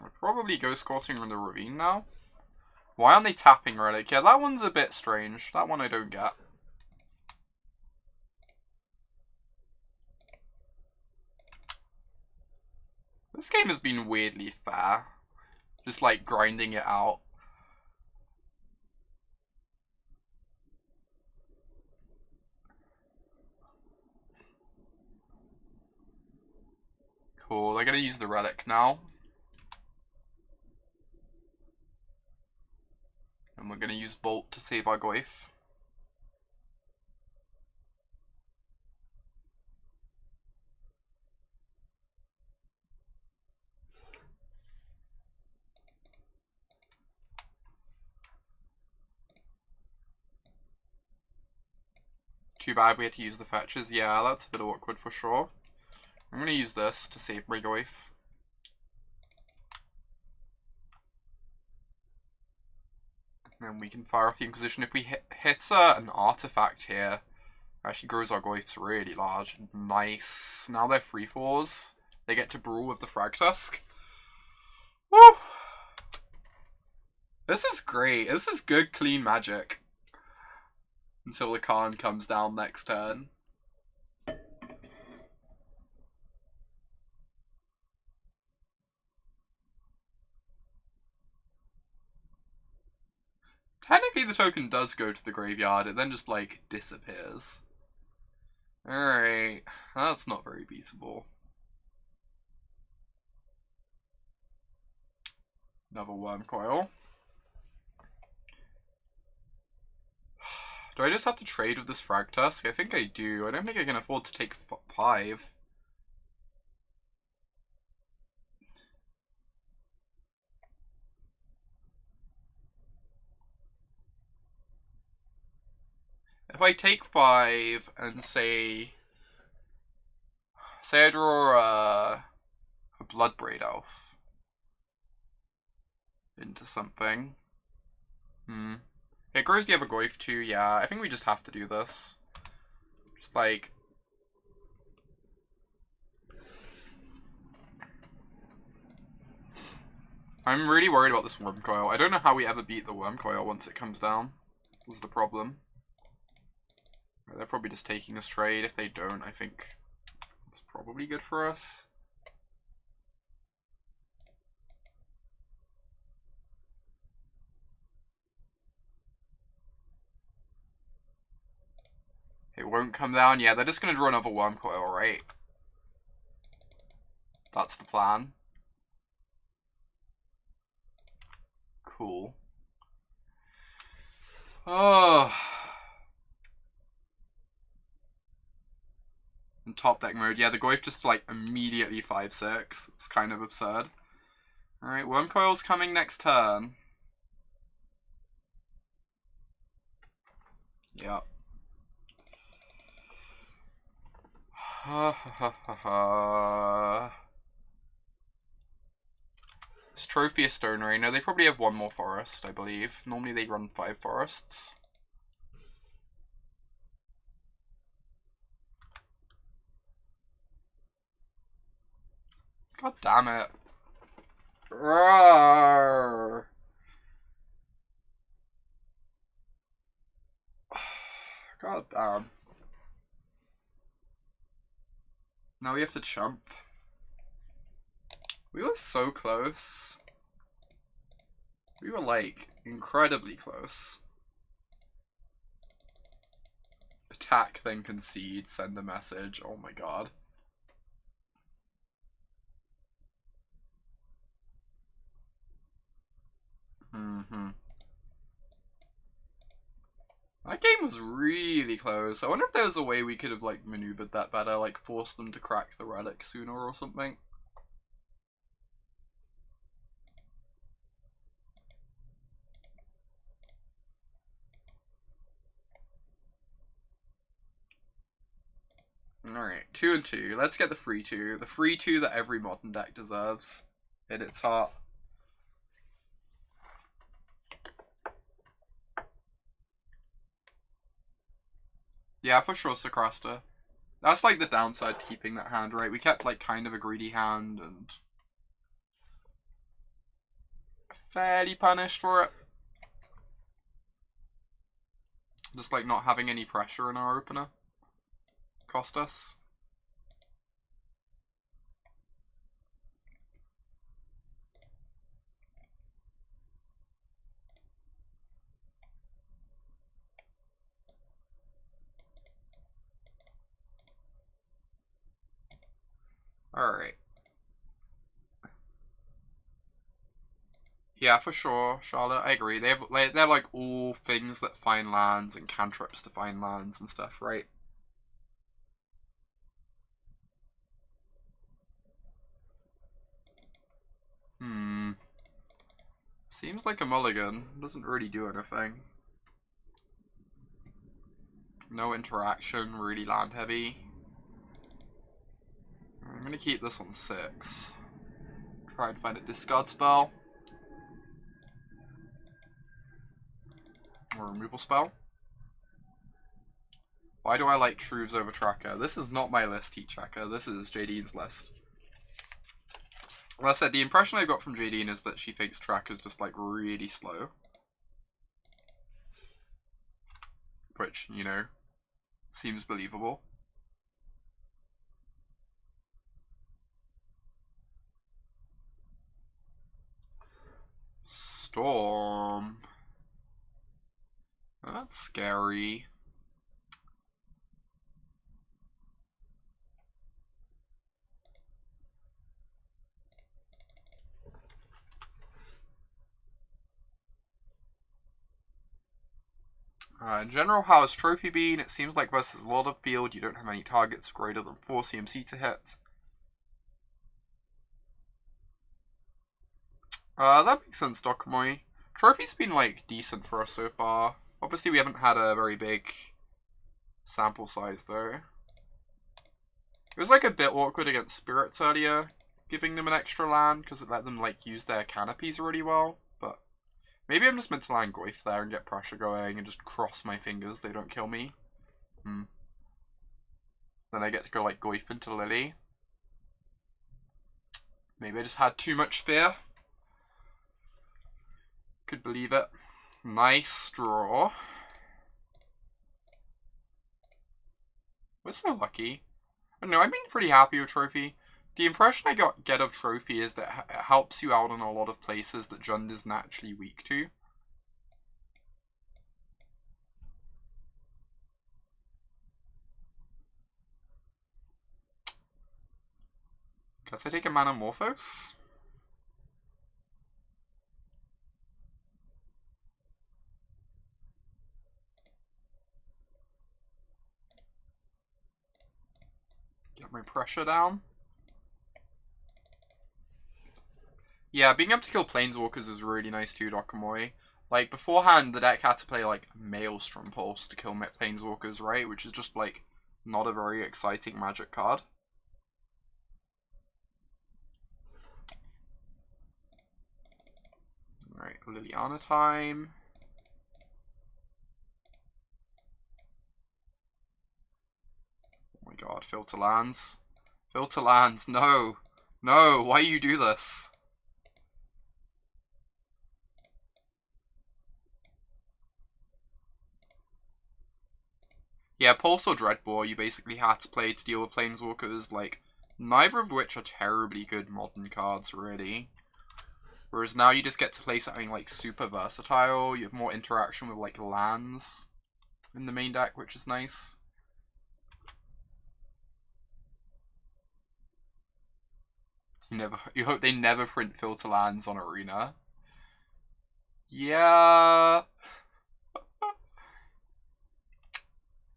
We're probably Ghost Quartering in the Ravine now. Why aren't they tapping Relic? Yeah, that one's a bit strange. That one I don't get. This game has been weirdly fair. Just like grinding it out. Cool, they're gonna use the relic now. And we're gonna use Bolt to save our Goyf. Too bad we had to use the fetches. Yeah, that's a bit awkward for sure. I'm gonna use this to save Tarmogoyf. And we can fire off the Inquisition. If we hit an artifact here, actually grows our Goyfs really large. Nice. Now they're 3/4s. They get to brawl with the Frag Tusk. Woo! This is great. This is good, clean magic. Until the Khan comes down next turn. Technically the token does go to the graveyard, it then just like disappears. Alright, that's not very beatable. Another Worm Coil. Do I just have to trade with this Frag Tusk? I think I do. I don't think I can afford to take 5. If I take 5 and say I draw a Bloodbraid Elf into something. It grows the other Goyf too, yeah. I think we just have to do this. Just like... I'm really worried about this Worm Coil. I don't know how we ever beat the Worm Coil once it comes down. This is the problem. They're probably just taking this trade. If they don't, I think it's probably good for us. It won't come down. Yeah, they're just going to draw another Worm Coil, right? That's the plan. Cool. Oh. In top deck mode, yeah, the Goyf just like immediately 5/6. It's kind of absurd. Alright, Worm Coil's coming next turn. Yep. This Trophy is Stone Rain. No, they probably have one more forest, I believe. Normally they run 5 forests. God damn it. Roar. God damn. Now we have to chump. We were so close. We were like incredibly close. Attack, then concede, send a message. Oh my god. That game was really close. I wonder if there was a way we could have like maneuvered that better, like forced them to crack the relic sooner or something. Alright, 2 and 2. Let's get the free 2. The free 2 that every modern deck deserves in its heart. Yeah, for sure, Socrasta. That's like the downside to keeping that hand, right? We kept like kind of a greedy hand and fairly punished for it. Just like not having any pressure in our opener cost us. Alright. Yeah, for sure, Charlotte. I agree. They're like all things that find lands and cantrips to find lands and stuff, right? Seems like a mulligan. Doesn't really do anything. No interaction, really land heavy. I'm going to keep this on 6. Try and find a discard spell. Or a removal spell. Why do I like Truths over Tracker? This is not my list, Heat Tracker. This is Jadine's list. Like I said, the impression I got from Jadine is that she thinks Tracker's just like really slow. Which, you know, seems believable. Storm. Oh, that's scary. In general, how's Trophy been? It seems like versus a lot of field, you don't have any targets greater than 4 CMC to hit. That makes sense, Dokomoy. Trophy's been, like, decent for us so far. Obviously, we haven't had a very big sample size, though. It was, like, a bit awkward against Spirits earlier, giving them an extra land, because it let them, like, use their canopies really well, but maybe I'm just meant to land Goyf there and get pressure going and just cross my fingers they don't kill me. Then I get to go, like, Goyf into Lily. Maybe I just had too much fear. Could believe it. Nice draw. We're so lucky. I don't know, I've been pretty happy with Trophy. The impression I get of Trophy is that it helps you out in a lot of places that Jund is naturally weak to. Guess I take a Manamorphose? Get my pressure down. Yeah, being able to kill Planeswalkers is really nice too, Dokomoy. Like, beforehand, the deck had to play, like, Maelstrom Pulse to kill Planeswalkers, right? Which is just, like, not a very exciting Magic card. Alright, Liliana time. Oh my god, filter lands. Filter lands, no! No, why you do this? Yeah, Pulse or Dreadbore you basically had to play to deal with Planeswalkers, like, neither of which are terribly good modern cards, really. Whereas now you just get to play something, like, super versatile, you have more interaction with, like, lands in the main deck, which is nice. You hope they never print filter lands on Arena. Yeah.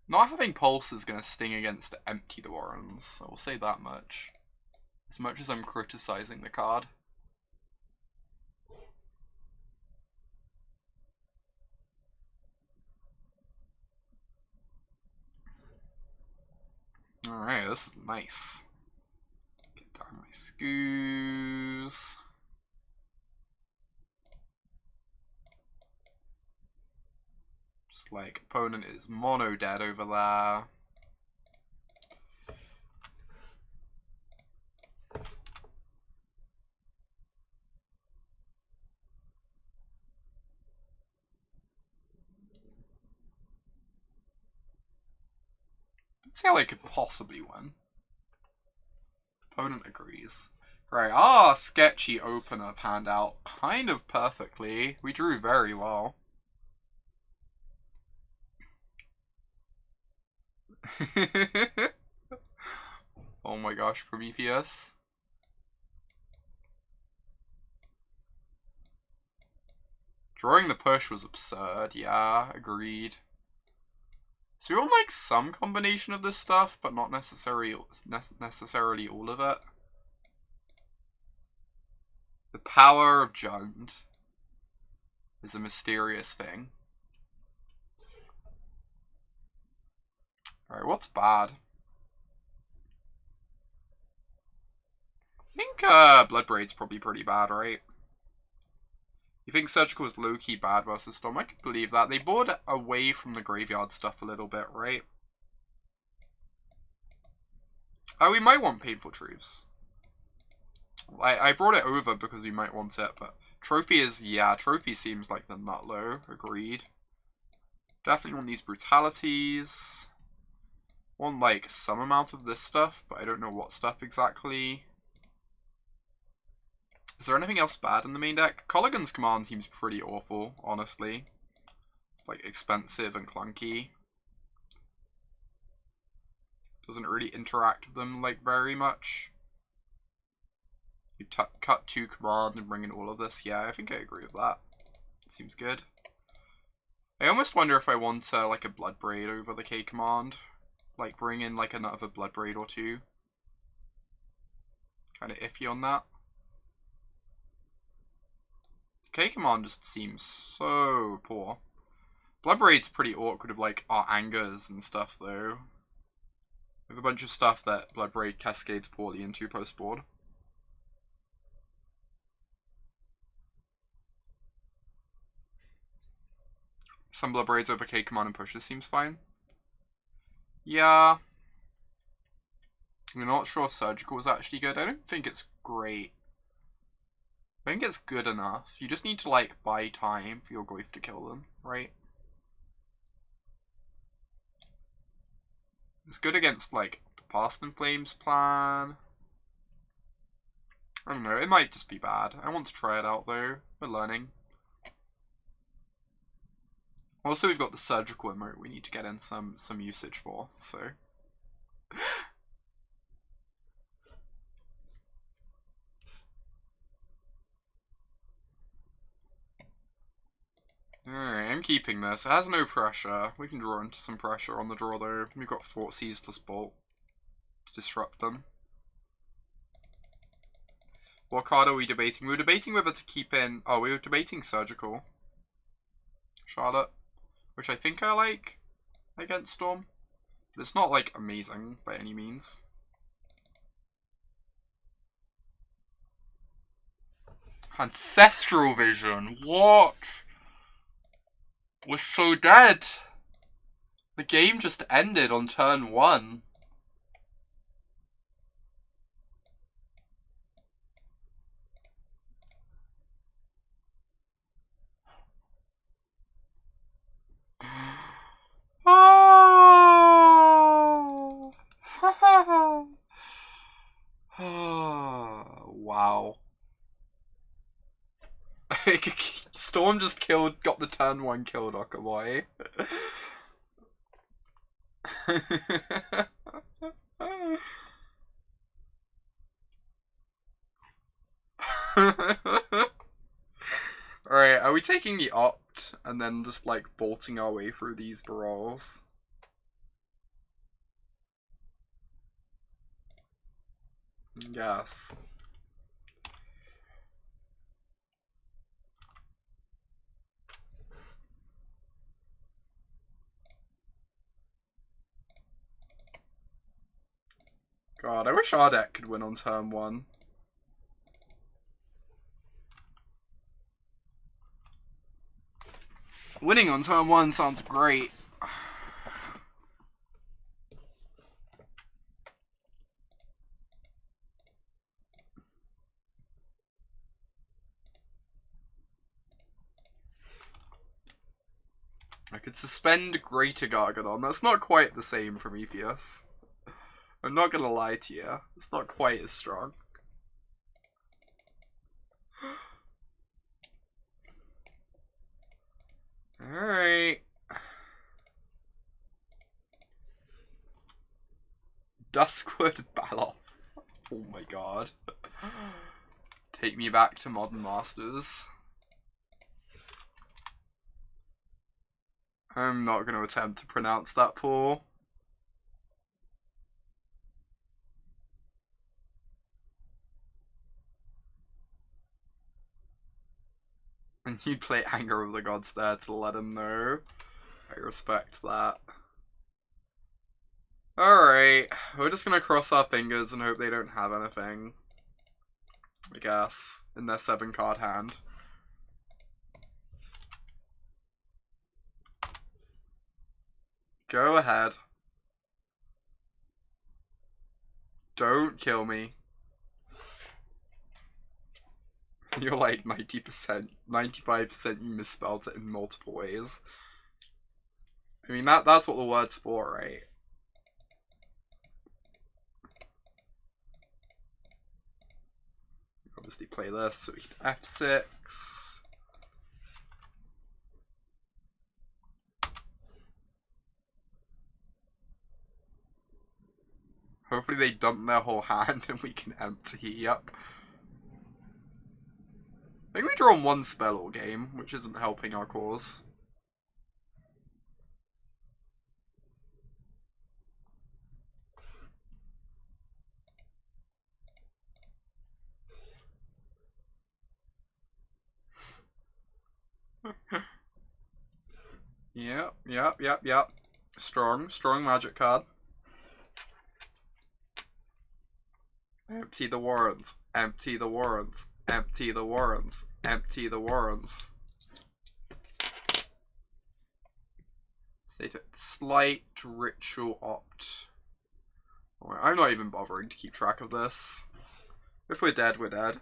Not having Pulse is going to sting against Empty the Warrens, I will say that much. As much as I'm criticizing the card. Alright, this is nice. Get down my Scoos. Just like, opponent is mono dead over there. Let's see how I could possibly win. Opponent agrees. Right, sketchy opener panned out kind of perfectly. We drew very well. Oh my gosh, Prometheus. Drawing the push was absurd, yeah, agreed. So we want like some combination of this stuff, but not necessarily all of it. The power of Jund is a mysterious thing. Alright, what's bad? I think Bloodbraid's probably pretty bad, right? You think Surgical is low-key bad versus Storm? I could believe that. They board away from the graveyard stuff a little bit, right? Oh, we might want Painful Truths. I brought it over because we might want it, but Trophy is, yeah, Trophy seems like the nut low. Agreed. Definitely want these Brutalities. Want, like, some amount of this stuff, but I don't know what stuff exactly. Is there anything else bad in the main deck? Kolaghan's command seems pretty awful, honestly. It's, like, expensive and clunky. Doesn't really interact with them, like, very much. You cut 2 command and bring in all of this. Yeah, I think I agree with that. Seems good. I almost wonder if I want, like, a Bloodbraid over the K command. Like, bring in, like, another Bloodbraid or 2. Kind of iffy on that. K command just seems so poor. Bloodbraid's pretty awkward of, like, our angers and stuff, though. We have a bunch of stuff that Bloodbraid cascades poorly into post-board. Some Bloodbraids over K command and pushes seems fine. Yeah. I'm not sure Surgical is actually good. I don't think it's great. I think it's good enough. You just need to, like, buy time for your Goyf to kill them, right? It's good against, like, the Past in Flames plan. I don't know, it might just be bad. I want to try it out, though. We're learning. Also, we've got the Surgical emote we need to get in some usage for, so... Alright, I'm keeping this. It has no pressure. We can draw into some pressure on the draw, though. We've got Thoughtseize plus Bolt to disrupt them. What card are we debating? We were debating whether to keep in... Oh, we were debating Surgical. Charlotte. Which I think I like against Storm. But it's not, like, amazing by any means. Ancestral Vision? What? We're so dead. The game just ended on turn 1. Oh. Wow. Storm just got the turn 1 kill Okamoy. Alright, are we taking the opt and then just, like, bolting our way through these brawls? Yes. God, I wish our deck could win on turn 1. Winning on turn 1 sounds great. I could suspend Greater Gargadon. That's not quite the same from Prometheus. I'm not gonna lie to you. It's not quite as strong. Alright. Duskwood Baloth. Oh my god. Take me back to Modern Masters. I'm not going to attempt to pronounce that, Paul. And you'd play Anger of the Gods there to let him know. I respect that. Alright, we're just gonna cross our fingers and hope they don't have anything, I guess, in their 7-card hand. Go ahead. Don't kill me. You're like 90%, 95% you misspelled it in multiple ways. I mean, that's what the word's for, right? Obviously play this, so we can F6. Hopefully they dump their whole hand and we can empty up. I think we draw on one spell all game, which isn't helping our cause. Yep. Strong magic card. Empty the warrens. Empty the warrens. Empty the warrens. Empty the warrens. Slight ritual opt. I'm not even bothering to keep track of this. If we're dead, we're dead.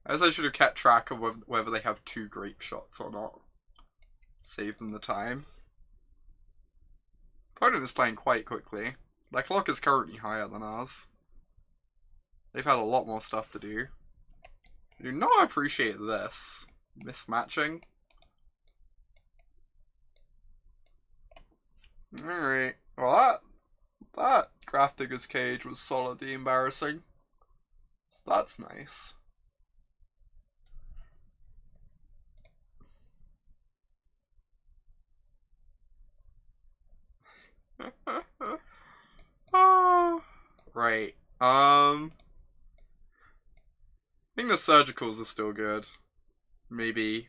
As I should have kept track of whether they have 2 grape shots or not. Save them the time. Opponent is playing quite quickly. Their clock is currently higher than ours. They've had a lot more stuff to do. I do not appreciate this. Mismatching. Alright. Well, that Grafdigger's Cage was solidly embarrassing. So that's nice. Right. I think the surgicals are still good. Maybe.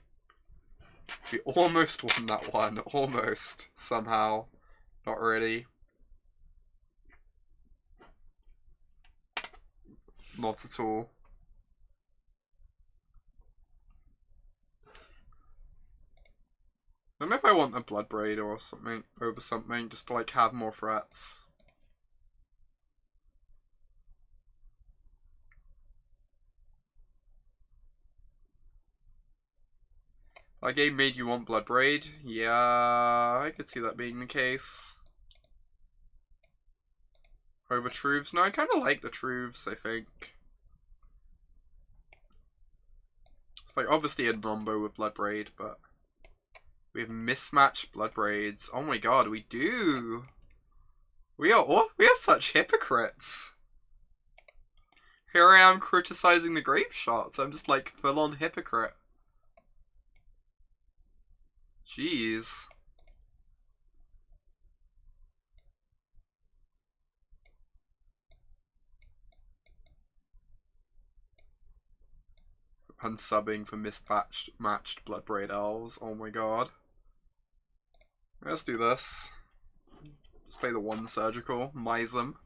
We almost won that one. Almost. Somehow. Not really. Not at all. I don't know if I want a Bloodbraid or something over something, just to like have more threats. That game made you want Bloodbraid? Yeah, I could see that being the case. Over Truves? No, I kind of like the Truves, I think. It's like obviously a combo with Bloodbraid, but we have mismatched Bloodbraids. Oh my god, we do! We are such hypocrites! Here I am criticizing the grape shots. I'm just like full-on hypocrite. Jeez. Unsubbing for mismatched Bloodbraid Elves. Oh my god. Let's do this. Let's play the 1 surgical. Misem.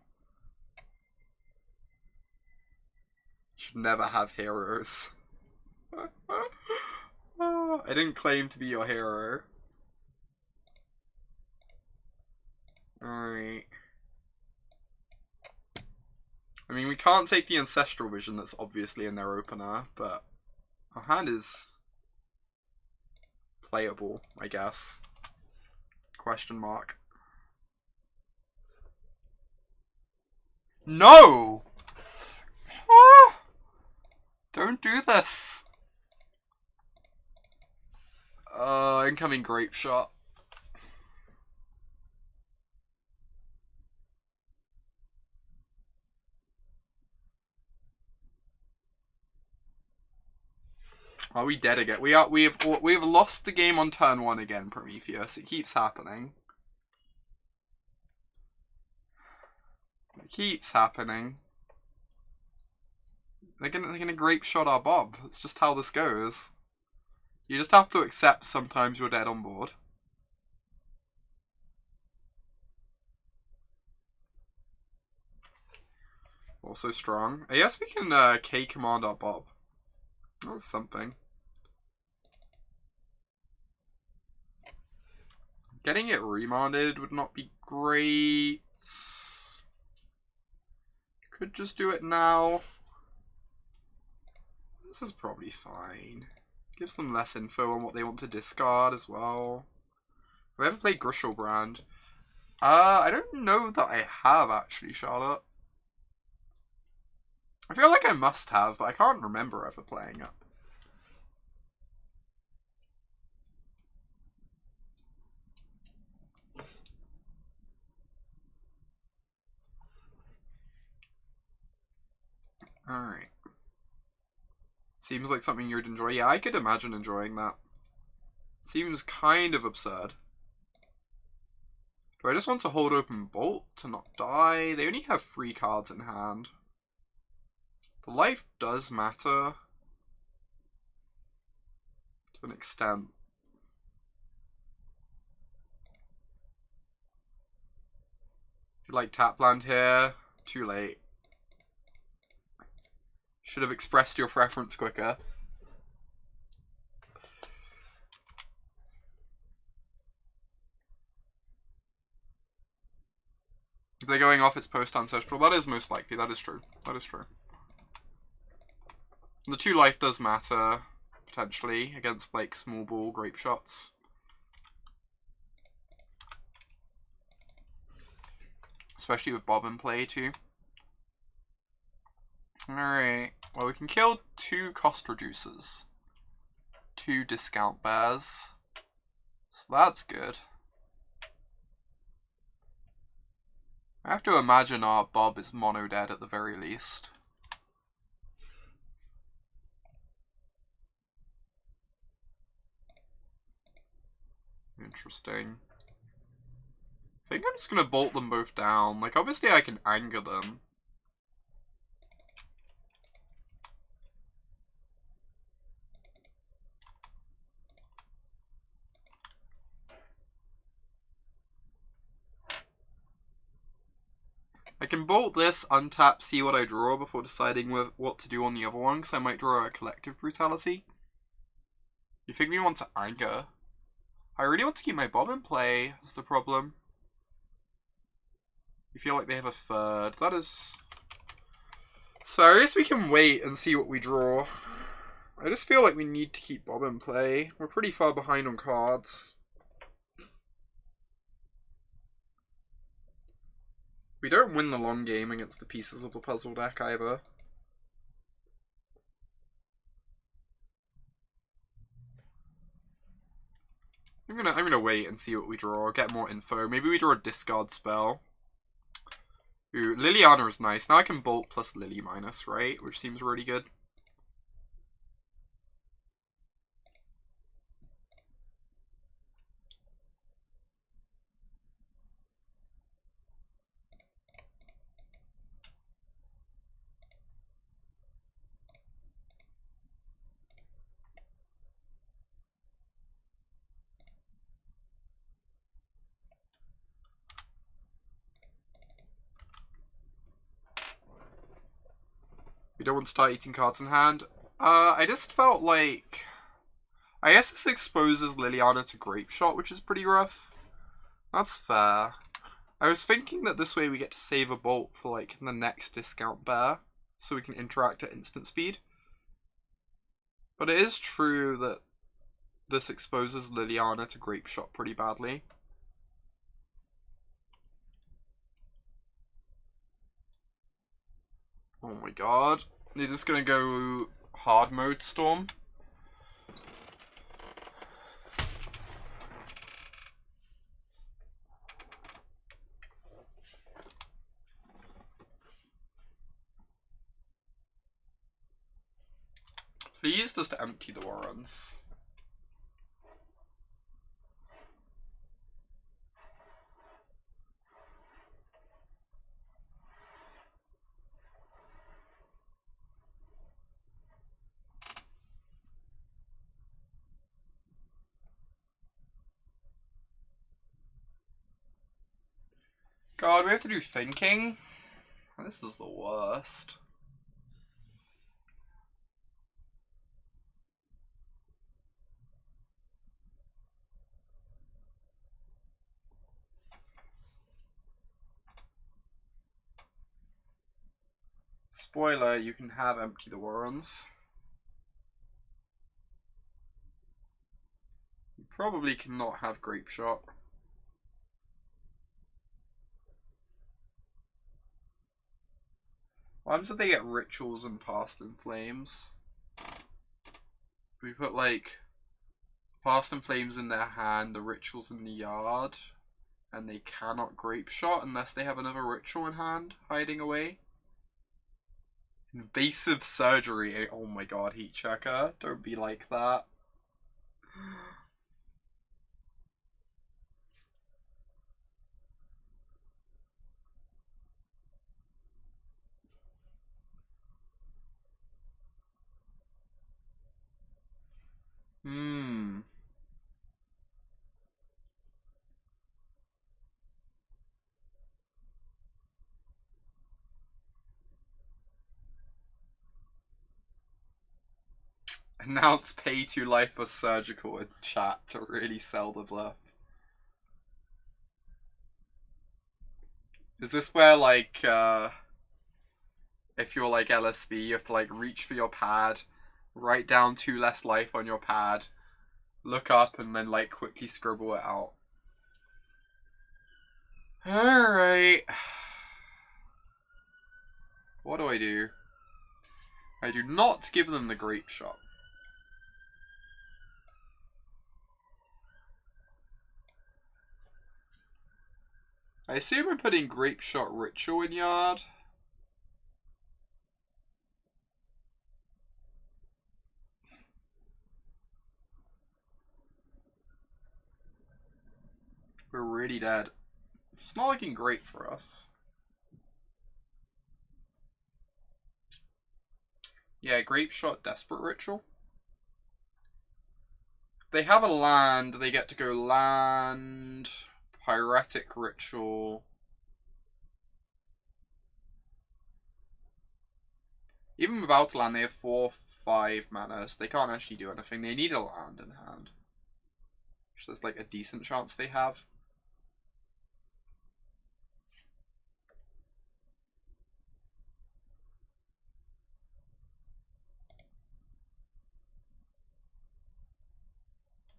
Should never have heroes. I didn't claim to be your hero. Alright. I mean, we can't take the Ancestral Vision that's obviously in their opener, but our hand is playable, I guess. Question mark. No! Don't do this! Incoming grape shot. Are we dead again? We have lost the game on turn 1 again, Prometheus. It keeps happening. It keeps happening. They're gonna grape shot our Bob. It's just how this goes. You just have to accept sometimes you're dead on board. Also strong. I guess we can K command our Bob. That's something. Getting it remanded would not be great. Could just do it now. This is probably fine. Gives them less info on what they want to discard as well. Have I ever played Grishelbrand? I don't know that I have actually, Charlotte. I feel like I must have, but I can't remember ever playing it. Alright. Seems like something you'd enjoy. Yeah, I could imagine enjoying that. Seems kind of absurd. Do I just want to hold open Bolt to not die? They only have 3 cards in hand. The life does matter. To an extent. Like Tapland here. Too late. Should have expressed your preference quicker. If they're going off its post-ancestral, that is most likely. That is true. That is true. The 2 life does matter, potentially, against, like, small ball grape shots. Especially with Bob in play, too. Alright. Well, we can kill 2 cost reducers. 2 discount bears. So that's good. I have to imagine our Bob is mono dead at the very least. Interesting. I think I'm just gonna bolt them both down. Like, obviously I can anger them. I can bolt this, untap, see what I draw before deciding what to do on the other one, because I might draw a Collective Brutality. You think we want to anger? I really want to keep my Bob in play, that's the problem. You feel like they have a 3rd. That is... So I guess we can wait and see what we draw. I just feel like we need to keep Bob in play. We're pretty far behind on cards. We don't win the long game against the pieces of the puzzle deck either. I'm gonna wait and see what we draw, get more info. Maybe we draw a discard spell. Ooh, Liliana is nice. Now I can bolt plus Lily minus, right? Which seems really good. We don't want to start eating cards in hand. I just felt like... I guess this exposes Liliana to Grape Shot, which is pretty rough. That's fair. I was thinking that this way we get to save a bolt for, like, the next discount bear, so we can interact at instant speed. But it is true that this exposes Liliana to Grape Shot pretty badly. Oh my god. They're just gonna go hard mode Storm. Please just empty the warrants. God, we have to do thinking? This is the worst. Spoiler, you can have Empty the Warrens. You probably cannot have Grape Shot. What happens if they get Rituals and Past in Flames? We put like Past in Flames in their hand, the Rituals in the yard, and they cannot Grape Shot unless they have another Ritual in hand hiding away. Invasive Surgery. Oh my god, Heat Checker. Don't be like that. Announce pay to life for surgical in chat to really sell the bluff. Is this where, like, if you're like LSB, you have to like reach for your pad, write down 2 less life on your pad, look up, and then like quickly scribble it out? Alright. What do I do? I do not give them the Grape Shot. I assume we're putting Grape Shot Ritual in yard. We're really dead. It's not looking great for us. Yeah, Grape Shot, Desperate Ritual. If they have a land, they get to go land, Pyretic Ritual. Even without a land, they have 4/5 mana, so they can't actually do anything. They need a land in hand, which there's like a decent chance they have.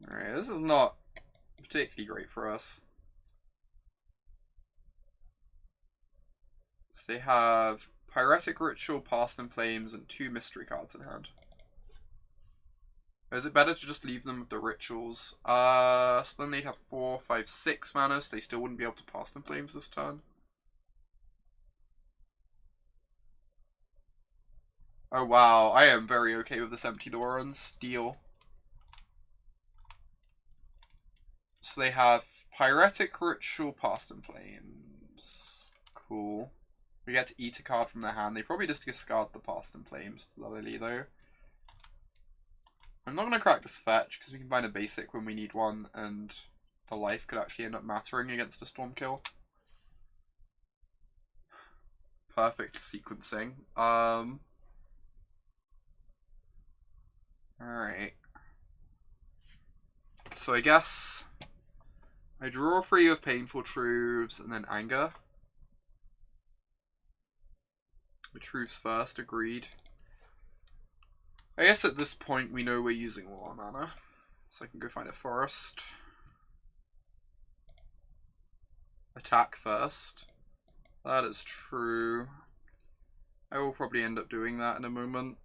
Alright, this is not particularly great for us. So they have Pyretic Ritual, Past in Flames, and 2 mystery cards in hand. Or is it better to just leave them with the rituals? So then they'd have 4, 5, 6 mana, so they still wouldn't be able to Past in Flames this turn. Oh wow, I am very okay with this Empty the Warrens deal. So they have Pyretic Ritual, Past in Flames. Cool. We get to eat a card from their hand. They probably just discard the Past in Flames to the Lily though. I'm not going to crack this fetch because we can find a basic when we need one, and the life could actually end up mattering against a storm kill. Perfect sequencing. Alright. So I guess I draw 3 of Painful Truths and then Anger. The Truths first, agreed. I guess at this point we know we're using all our mana, so I can go find a forest. Attack first. That is true. I will probably end up doing that in a moment.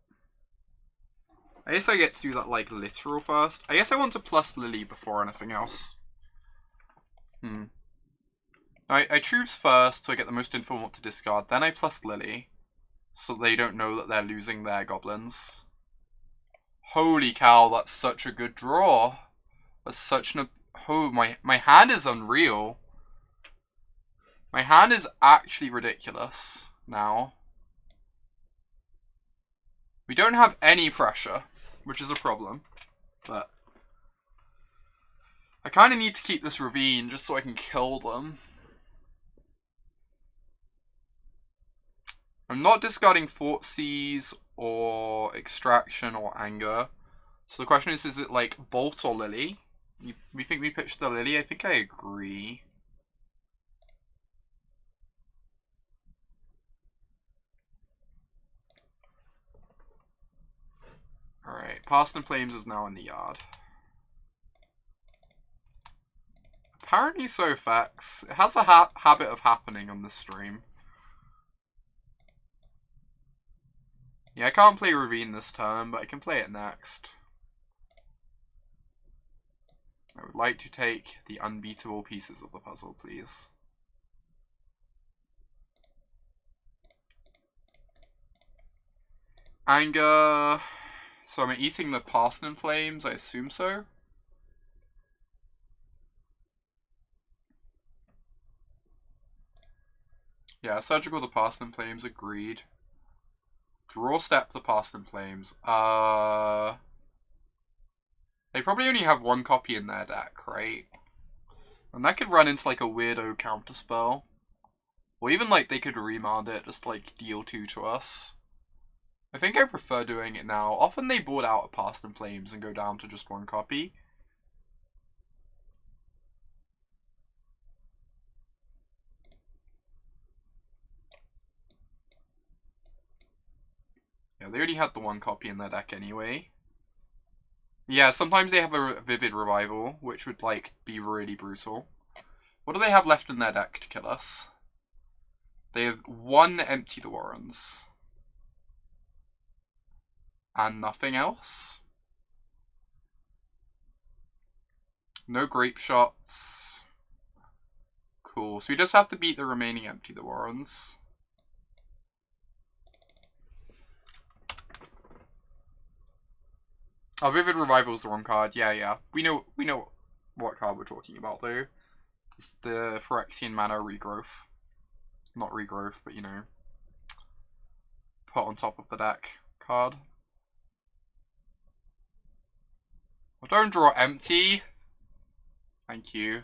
I guess I get to do that like literal first. I guess I want to plus Lily before anything else. I choose first so I get the most info on what to discard, then I plus Lily so they don't know that they're losing their goblins. Holy cow, that's such a good draw. That's such an... Oh, my hand is unreal. My hand is actually ridiculous now. We don't have any pressure, which is a problem. But I kind of need to keep this ravine just so I can kill them. I'm not discarding Thoughtseize or Extraction or Anger. So the question is it like Bolt or Lily? We think we pitched the Lily? I think I agree. Alright, Past in Flames is now in the yard. Apparently so, Fax. It has a habit of happening on this stream. Yeah, I can't play Ravine this turn, but I can play it next. I would like to take the unbeatable pieces of the puzzle, please. Anger. So I'm eating the Past in Flames, I assume so. Yeah, Surgical the Past in Flames, agreed. Draw Step the Past in Flames. They probably only have one copy in their deck, right? And that could run into like a weirdo counterspell. Or even like they could remand it, just like deal 2 to us. I think I prefer doing it now. Often they board out a Past in Flames and go down to just one copy. Yeah, they already had the one copy in their deck anyway. Yeah, sometimes they have a Vivid Revival, which would like be really brutal. What do they have left in their deck to kill us? They have 1 Empty the Warrens. And nothing else? No Grape Shots. Cool, so we just have to beat the remaining Empty the Warrens. Oh, Vivid Revival is the wrong card. Yeah. We know what card we're talking about, though. It's the Phyrexian Mana Regrowth. Not Regrowth, but, you know, put on top of the deck card. Well, don't draw empty. Thank you.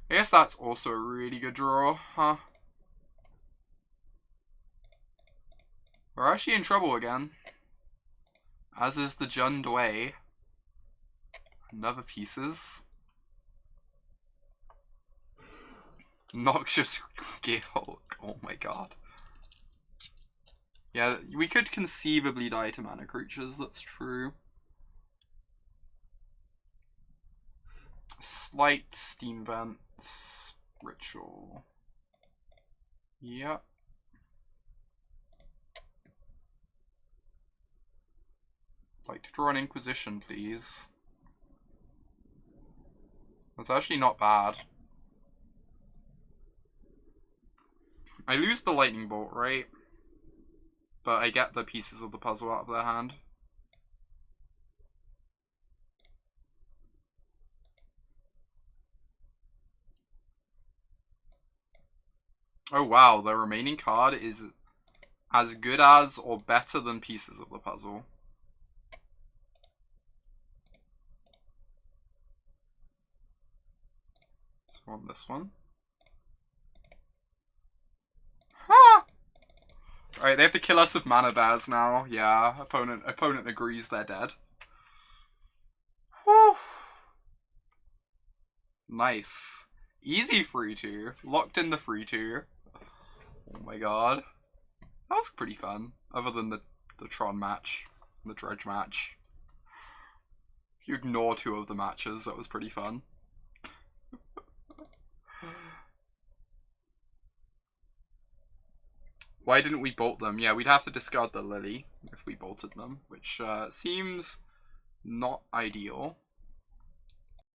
I guess that's also a really good draw, huh? We're actually in trouble again. As is the Jund way. Another pieces. Noxious Gale. Oh my god. Yeah, we could conceivably die to mana creatures, that's true. Slight Steam Vents. Ritual. Yep. Like to draw an Inquisition, please. That's actually not bad. I lose the Lightning Bolt, right? But I get the pieces of the puzzle out of their hand. Oh wow, the remaining card is as good as or better than pieces of the puzzle. So on this one. Ha! Alright, they have to kill us with mana bears now. Yeah, opponent agrees they're dead. Whew. Nice. Easy 3-2. Locked in the 3-2. Oh my god. That was pretty fun. Other than the Tron match. The Dredge match. If you ignore 2 of the matches, that was pretty fun. Why didn't we bolt them? Yeah, we'd have to discard the Lily if we bolted them, which seems not ideal.